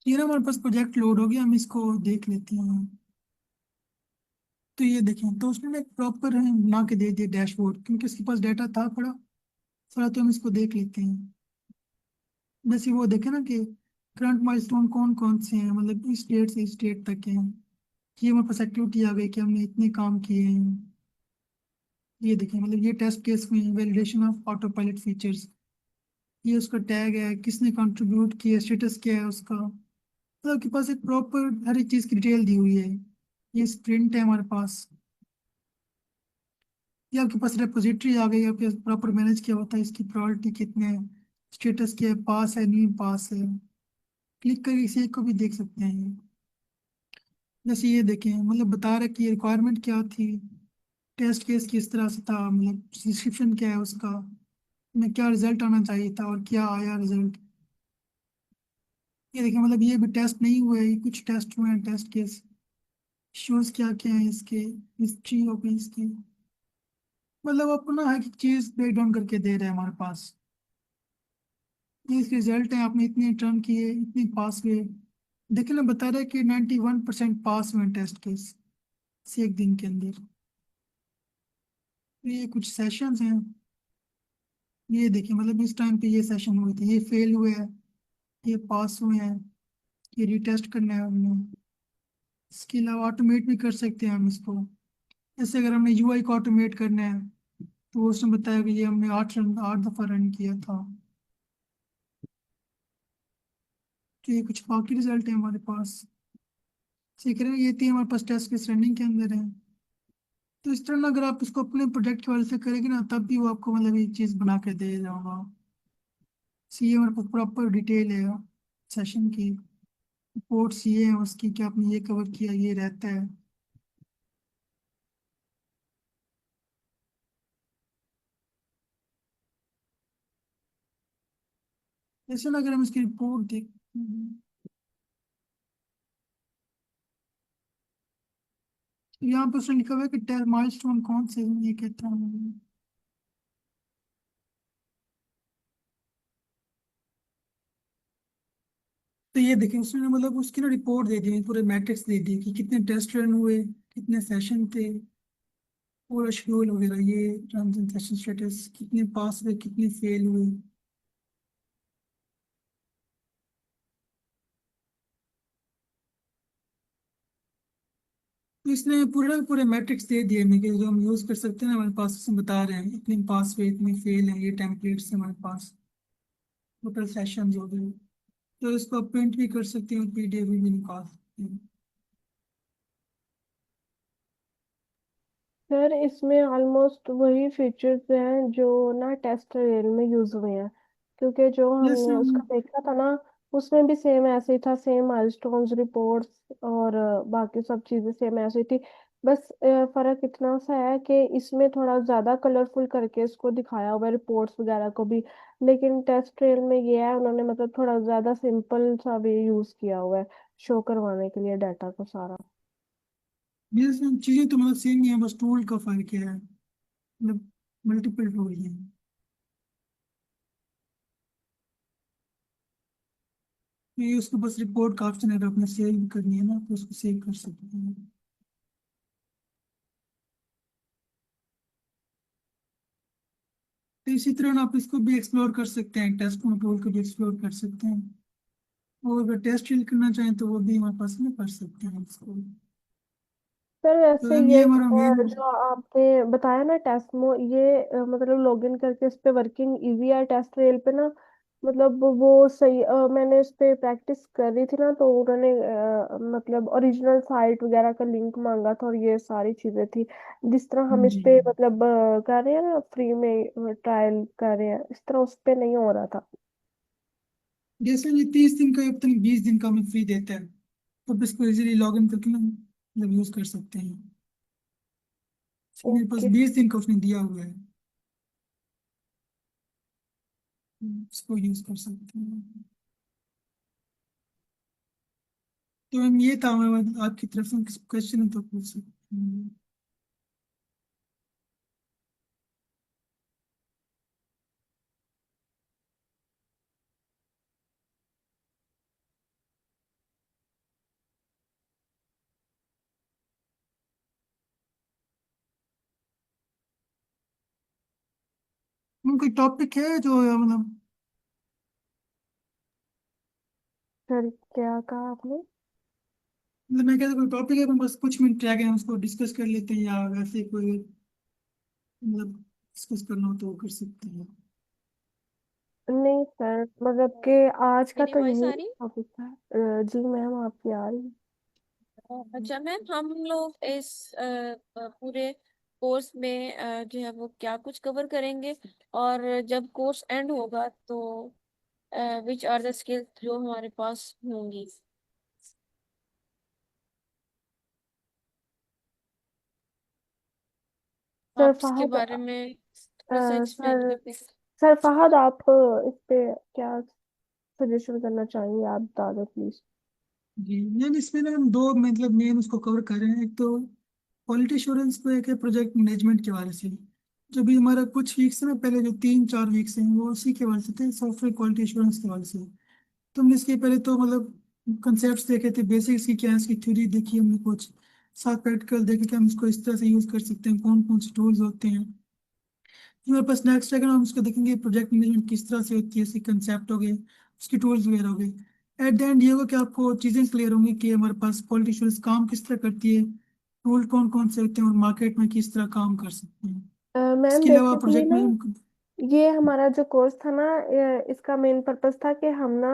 ये ना हमारे पास प्रोजेक्ट लोड हो गया, हम इसको देख लेते हैं। तो ये देखें, तो उसने प्रॉपर बना के दे दिया डैशबोर्ड, क्योंकि उसके पास डाटा था पड़ा सारा। तो हम इसको देख लेते हैं। जैसे वो देखे ना कि करंट माइलस्टोन कौन कौन से हैं, मतलब इस स्टेट से इस स्टेट तक के हैं। ये हमारे पास एक्टिविटी आ गई कि हमने इतने काम किए हैं। ये देखें, मतलब ये टेस्ट केस में validation of auto pilot features, ये उसका टैग है, किसने कंट्रीब्यूट किया, स्टेटस क्या है उसका। मतलब आपके पास एक प्रॉपर हर एक चीज़ की डिटेल दी हुई है। ये स्प्रिंट है हमारे पास। ये आपके पास रेपोजिटरी आ गई, आपके प्रॉपर मैनेज किया होता है, इसकी प्रायोरिटी कितने है, स्टेटस क्या है, पास है नहीं पास है। क्लिक करके इसी एक को भी देख सकते हैं ये। जैसे ये देखें, मतलब बता रहा है कि रिक्वायरमेंट क्या थी, टेस्ट केस किस तरह से था, मतलब डिस्क्रिप्शन क्या है उसका, में क्या रिजल्ट आना चाहिए था और क्या आया रिजल्ट। ये देखें, मतलब ये भी टेस्ट नहीं हुए, ये कुछ टेस्ट हुए हैं, टेस्ट केस इश्यूज क्या क्या है इसके, हिस्ट्री हो गई इसकी। मतलब अपना हर एक चीज ब्रेक डाउन करके दे रहे हैं हमारे पास। ये इसके रिजल्ट है, आपने इतने टर्न किए, इतने पास हुए। देखिए ना, बता रहा है कि 91% पास हुए टेस्ट केस से एक दिन के अंदर। तो ये कुछ सेशंस हैं। ये देखिए, मतलब इस टाइम पे ये सेशन हुए थे, ये फेल हुए हैं, ये पास हुए हैं, ये रिटेस्ट करना है हमने। इसके अलावा ऑटोमेट भी कर सकते हैं हम इसको। जैसे अगर हमने यूआई को ऑटोमेट करना है, तो उसने बताया कि ये हमने 8 दफा रन किया था। तो ये कुछ बाकी रिजल्ट है हमारे पास। सीख रहे हैं, ये थी हमारे पास टेस्ट केस रनिंग के अंदर है। तो इस तरह ना, अगर आप इसको अपने प्रोजेक्ट के वजह से करेंगे ना, तब भी वो आपको मतलब ये चीज़ बना के दे जाऊंगा। सी ए हमारे पास प्रॉपर डिटेल है सेशन की, रिपोर्ट सी है उसकी, कि आपने ये कवर किया, ये रहता है। जैसे ना, अगर हम इसकी रिपोर्ट देख, यहाँ पर उसने लिखा हुआ है कि टेस्ट माइलस्टोन कौन से हैं, ये कहता हूँ। तो ये देखिए, उसने मतलब उसकी ना रिपोर्ट दे दी, पूरे मैट्रिक्स दे दी कि कितने टेस्ट रन हुए, कितने सेशन थे, पूरा शेड्यूल वगैरह, ये टर्म्स एंड सेशन स्टेटस, कितने पास हुए, कितने फेल हुए। तो इसने पूरे पूरे मैट्रिक्स दे दिए हमें, कि जो हम यूज कर सकते हैं ना, हमारे पास उसमें बता रहे हैं इतने पास हुए, इतने फेल हैं, ये टेम्पलेट्स है हमारे पास, टोटल सेशन हो गए। तो इसको आप प्रिंट भी कर सकते हैं और पीडीएफ भी निकाल सकते हैं। सर इसमें ऑलमोस्ट वही फीचर्स हैं जो ना टेस्ट रियल में यूज हुए हैं, क्योंकि जो जैसे हमने हम उसका देखा था ना, उसमें भी सेम ऐसे ही था, सेम माइलस्टोन्स रिपोर्ट्स और बाकी सब चीजें सेम ऐसी थी। बस फर्क इतना सा है कि इसमें थोड़ा ज्यादा कलरफुल करके इसको दिखाया हुआ है रिपोर्ट्स वगैरह को भी, लेकिन टेस्ट रियल में ये है उन्होंने मतलब थोड़ा ज्यादा सिंपल सा भी यूज किया हुआ है शो करवाने के लिए डाटा को सारा। जैसे हम चीजें तो मतलब सेम ही है, बस टूल का फर्क है, मतलब मल्टीपल टूल हैं। ये उसको बस रिपोर्ट का ऑप्शन है, अगर आपने सेव करनी है ना तो उसको सेव कर सकते हैं। तो इसी तरह ना आप इसको भी एक्सप्लोर कर सकते हैं, टेस्ट टूल को भी एक्सप्लोर कर सकते हैं। और अगर टेस्ट फील करना चाहें तो वो भी हमारे पास में कर सकते हैं इसको। सर तो वैसे अब ये ये हमारा मेन। जो आपने बताया ना टेस्टमो, ये मतलब लॉगिन करके इस पे वर्किंग इजी है टेस्ट रेल पे ना, मतलब वो सही। मैंने इस पे प्रैक्टिस कर रही थी ना, तो उन्होंने मतलब ओरिजिनल साइट वगैरह का लिंक मांगा था और ये सारी चीजें थी। जिस तरह हम इस जी, पे मतलब कर रहे हैं ना, फ्री में ट्रायल कर रहे हैं, इस तरह उस पे नहीं हो रहा था। जैसे ये 30 दिन का या पता नहीं 20 दिन का हमें फ्री देता है, तो आप इसको इजीली लॉग इन करके ना मतलब यूज कर सकते हैं। मेरे पास ओके। 20 दिन का उसने दिया हुआ है, इसको यूज कर सकते हैं। तो हम ये था हमारा, आपकी तरफ से क्वेश्चन है तो पूछ सकते हैं। कोई टॉपिक है जो मतलब सर क्या कहा आपने? मैं कहता कोई टॉपिक है, हम बस कुछ मिनट रह गए हैं, उसको डिस्कस कर लेते हैं, या वैसे कोई मतलब डिस्कस करना हो तो वो कर सकते हैं। नहीं सर, मतलब कि आज का मेरी तो वॉइस यही आ रही है? टॉपिक था। जी मैम, आपकी आ रही है? अच्छा मैम, हम लोग इस पूरे कोर्स में जो है वो क्या कुछ कवर करेंगे, और जब कोर्स एंड होगा तो विच आर द स्किल्स जो हमारे पास होंगी, सर आप इसके फहद, बारे में थोड़ा सा एक्सप्लेन सर कर दें। सर फहद, आप इस पे क्या सजेशन करना चाहेंगे, आप बता दो प्लीज। जी मैम, इसमें ना हम दो मतलब मेन उसको कवर कर रहे हैं। एक तो क्वालिटी एश्योरेंस को, एक है प्रोजेक्ट मैनेजमेंट के बारे से। जो भी हमारा कुछ वीक्स है ना, पहले जो 3-4 वीक्स हैं वो उसी के बारे से थे, सॉफ्टवेयर क्वालिटी एश्योरेंस के बारे से। तो हमने इसके पहले तो मतलब कंसेप्ट देखे थे, बेसिक्स की क्या है, इसकी थ्योरी देखी हमने कुछ, साथ प्रैक्टिकल देखे कि हम इसको इस तरह से यूज कर सकते हैं, कौन कौन से टूल्स होते हैं। हमारे पास नेक्स्ट रहेगा, हम उसको देखेंगे प्रोजेक्ट मैनेजमेंट किस तरह से होती है, इसके कंसेप्ट हो गए, उसके टूल्स वगैरह हो गए। एट द एंड ये होगा कि आपको चीज़ें क्लियर होंगी कि हमारे पास क्वालिटी एश्योरेंस काम किस तरह करती है, टूल कौन कौन से होते हैं, और मार्केट में किस तरह काम कर सकते हैं। मैम इसके अलावा बेसिकली प्रोजेक्ट ना, मैनेजमेंट। ये हमारा जो कोर्स था ना, इसका मेन पर्पस था कि हम ना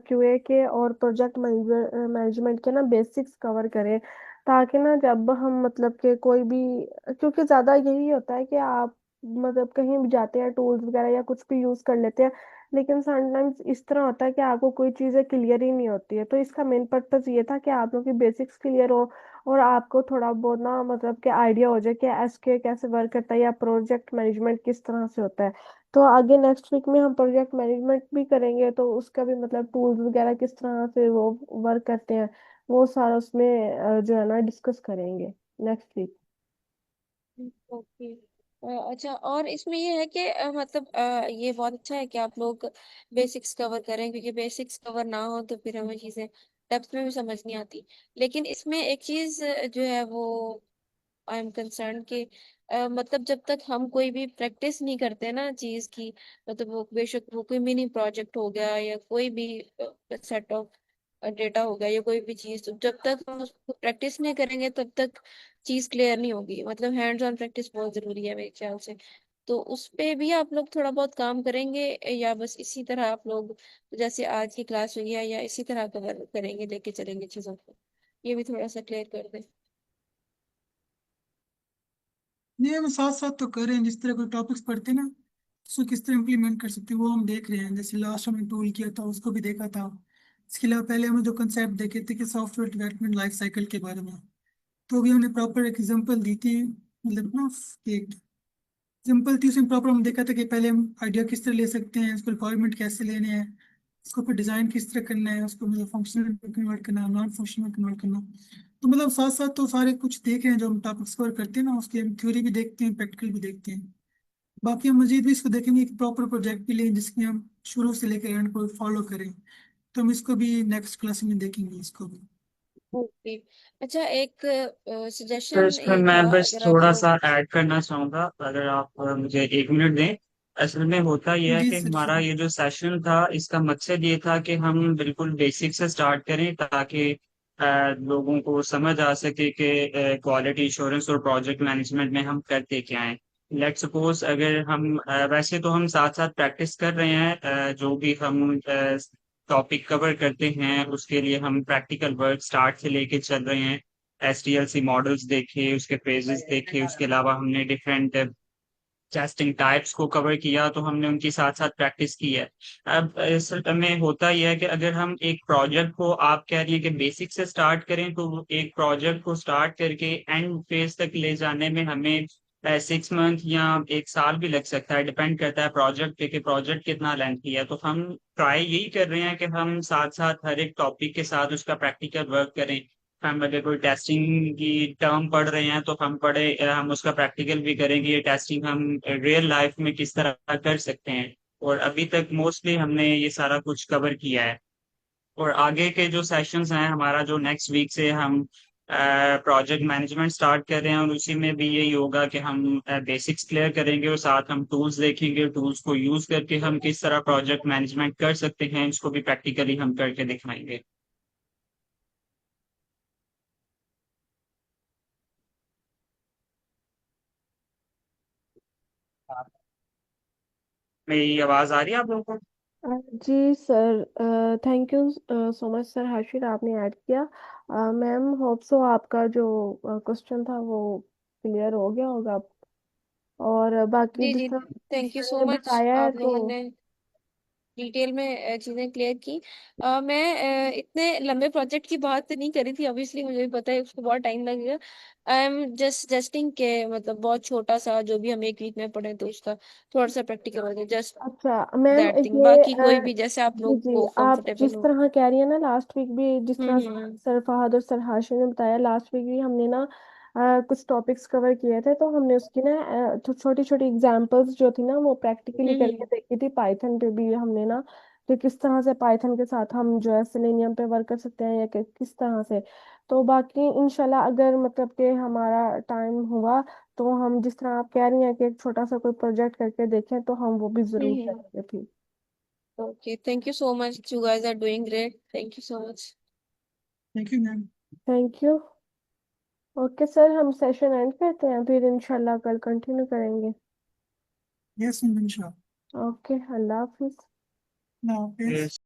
क्यूए के और प्रोजेक्ट मैनेजमेंट के ना बेसिक्स कवर करें, ताकि ना जब हम मतलब कि कोई भी, क्योंकि ज़्यादा यही होता है कि आप मतलब कहीं भी जाते हैं टूल्स वगैरह या कुछ भी यूज़ कर लेते हैं, लेकिन समटाइम्स इस तरह होता है कि आपको कोई चीज़ें क्लियर ही नहीं होती है। तो इसका मेन पर्पस ये था कि आप लोग की बेसिक्स क्लियर हो और आपको थोड़ा बहुत ना मतलब कि आइडिया हो जाए कि एसक्यूए कैसे वर्क करता है या प्रोजेक्ट मैनेजमेंट किस तरह से होता है। तो आगे नेक्स्ट वीक में हम प्रोजेक्ट मैनेजमेंट भी करेंगे, तो उसका भी मतलब टूल्स वगैरह किस तरह से वो वर्क करते हैं, वो सारा उसमें जो है ना डिस्कस करेंगे नेक्स्ट वीक। ओके। अच्छा, और इसमें ये है कि मतलब ये बहुत अच्छा है कि आप लोग बेसिक्स कवर करें, क्योंकि बेसिक्स कवर ना हो तो फिर हमें चीजें डेप्थ में भी समझ नहीं आती। लेकिन इसमें एक चीज जो है वो आई एम कंसर्न कि मतलब जब तक हम कोई भी प्रैक्टिस नहीं करते ना चीज की, मतलब वो बेशक वो कोई मिनी प्रोजेक्ट हो गया या कोई भी सेट ऑफ डेटा हो गया या कोई भी चीज, तो जब तक हम उसको प्रैक्टिस नहीं करेंगे तब तक चीज क्लियर नहीं होगी। मतलब हैंड्स ऑन प्रैक्टिस बहुत जरूरी है मेरे ख्याल से। तो उस पे भी आप लोग थोड़ा बहुत काम करेंगे या बस इसी तरह आप लोग जैसे आज की क्लास हुई है या इसी तरह कवर करेंगे, लेके चलेंगे चीजों को? ये भी थोड़ा सा क्लियर कर दें। नहीं, हम साथ साथ तो कर रहे हैं, जिस तरह कोई टॉपिक्स पढ़ते हैं ना, उसको किस तरह इम्प्लीमेंट कर सकते हैं वो हम देख रहे हैं। जैसे लास्ट हमने टूल किया था, उसको भी देखा था। इसके अलावा पहले हमें जो कंसेप्ट देखे थे कि सॉफ्टवेयर डेवलपमेंट लाइफ साइकिल के बारे में, तो भी हमने प्रॉपर एक एग्जांपल दी थी, मतलब ना एक सिंपल थी। उसमें प्रॉपर हम देखा था कि पहले हम आइडिया किस तरह ले सकते हैं, उसको रिक्वायरमेंट कैसे लेने हैं, उसको फिर डिज़ाइन किस तरह करना है, उसको मतलब फंक्शनल में कन्वर्ट करना, नॉन फंक्शनल में कन्वर्ट करना। तो मतलब साथ साथ तो सारे कुछ देख रहे हैं, जो हम टॉपिक्स कवर करते हैं ना, उसकी हम थ्योरी भी देखते हैं, प्रैक्टिकल भी देखते हैं। बाकी हम मजीद भी इसको देखेंगे कि प्रॉपर प्रोजेक्ट भी लें, जिसमें हम शुरू से लेकर एंड को फॉलो करें। तो हम इसको भी नेक्स्ट क्लास में देखेंगे इसको भी। ओके। अच्छा, एक तो सजेशन इसमें ये था, मैं बस अगर आप थोड़ा लोग। सा ऐड करना चाहूंगा, अगर आप मुझे 1 मिनट दें। असल में होता यह है जी कि सर, हमारा शुक्रिया। ये जो सेशन था, इसका मकसद ये था कि हम बिल्कुल बेसिक से स्टार्ट करें, ताकि लोगों को समझ आ सके कि क्वालिटी इंश्योरेंस और प्रोजेक्ट मैनेजमेंट में हम करते क्या हैं। लेट सपोज अगर हम वैसे तो हम साथ साथ प्रैक्टिस कर रहे हैं, जो भी हम टॉपिक कवर करते हैं उसके लिए हम प्रैक्टिकल वर्क स्टार्ट से लेके चल रहे हैं। SDLC मॉडल्स देखे, उसके फेजेस देखे, उसके अलावा हमने डिफरेंट टेस्टिंग टाइप्स को कवर किया, तो हमने उनके साथ साथ प्रैक्टिस की है। अब इस में होता यह है कि अगर हम एक प्रोजेक्ट को, आप कह रही हैं कि बेसिक से स्टार्ट करें, तो एक प्रोजेक्ट को स्टार्ट करके एंड फेज तक ले जाने में हमें 6 मंथ या 1 साल भी लग सकता है, डिपेंड करता है प्रोजेक्ट पे कि प्रोजेक्ट कितना लेंथी है। तो हम ट्राई यही कर रहे हैं कि हम साथ साथ हर एक टॉपिक के साथ उसका प्रैक्टिकल वर्क करें। हम अगर कोई टेस्टिंग की टर्म पढ़ रहे हैं तो हम उसका प्रैक्टिकल भी करेंगे, ये टेस्टिंग हम रियल लाइफ में किस तरह कर सकते हैं। और अभी तक मोस्टली हमने ये सारा कुछ कवर किया है। और आगे के जो सेशंस हैं, हमारा जो नेक्स्ट वीक से हम प्रोजेक्ट मैनेजमेंट स्टार्ट कर रहे हैं, और उसी में भी यही होगा कि हम बेसिक्स क्लियर करेंगे और साथ हम टूल्स देखेंगे, टूल्स को यूज करके हम किस तरह प्रोजेक्ट मैनेजमेंट कर सकते हैं, इसको भी प्रैक्टिकली हम करके दिखाएंगे। मेरी आवाज आ रही है आप लोगों को? जी sir, thank you so much sir Harshit, आपने ऐड किया। मैम होप सो आपका जो क्वेश्चन था वो क्लियर हो गया होगा। और बाकी जी जिस जी, तरह थैंक यू सर सो ने मच, बताया है आप तो। लोगों ने डिटेल में चीजें क्लियर की। मैं इतने लंबे प्रोजेक्ट की बात नहीं करी थी, ऑब्वियसली मुझे भी पता है उसको बहुत टाइम लगेगा। आई एम जस्ट जस्टिंग के मतलब बहुत छोटा सा जो भी हम 1 वीक में पढ़े तो उसका थोड़ा सा प्रैक्टिकल हो गया, जस्ट अच्छा मैम, दैट थिंग। ये बाकी कोई भी जैसे आप जी लोग जी, को आप कंफर्टेबल जिस हो। तरह कह रही है ना, लास्ट वीक भी जिस तरह हम्म। सर फहद और सर हाशिम ने बताया, लास्ट वीक भी हमने ना कुछ टॉपिक्स कवर किए थे, तो हमने उसकी ना छोटी छोटी एग्जांपल्स जो थी ना वो प्रैक्टिकली करके हम्म। देखी थी। पाइथन पे भी हमने ना कि किस तरह से पाइथन के साथ हम जो है सेलेनियम पे वर्क कर सकते हैं, या किस तरह से। तो बाकी इंशाल्लाह अगर मतलब कि हमारा टाइम हुआ, तो हम जिस तरह आप कह रही हैं कि एक छोटा सा कोई प्रोजेक्ट करके देखें, तो हम वो भी जरूर हम्म। करेंगे फिर। Okay, thank you so much, you guys are doing great, thank you so much. Thank you ma'am. Thank you. Okay sir, हम सेशन एंड करते हैं, फिर इंशाल्लाह कल कंटिन्यू करेंगे। यस मैम, इंशाल्लाह। ओके, अल्लाह हाफिज। अल्लाह हाफिज़।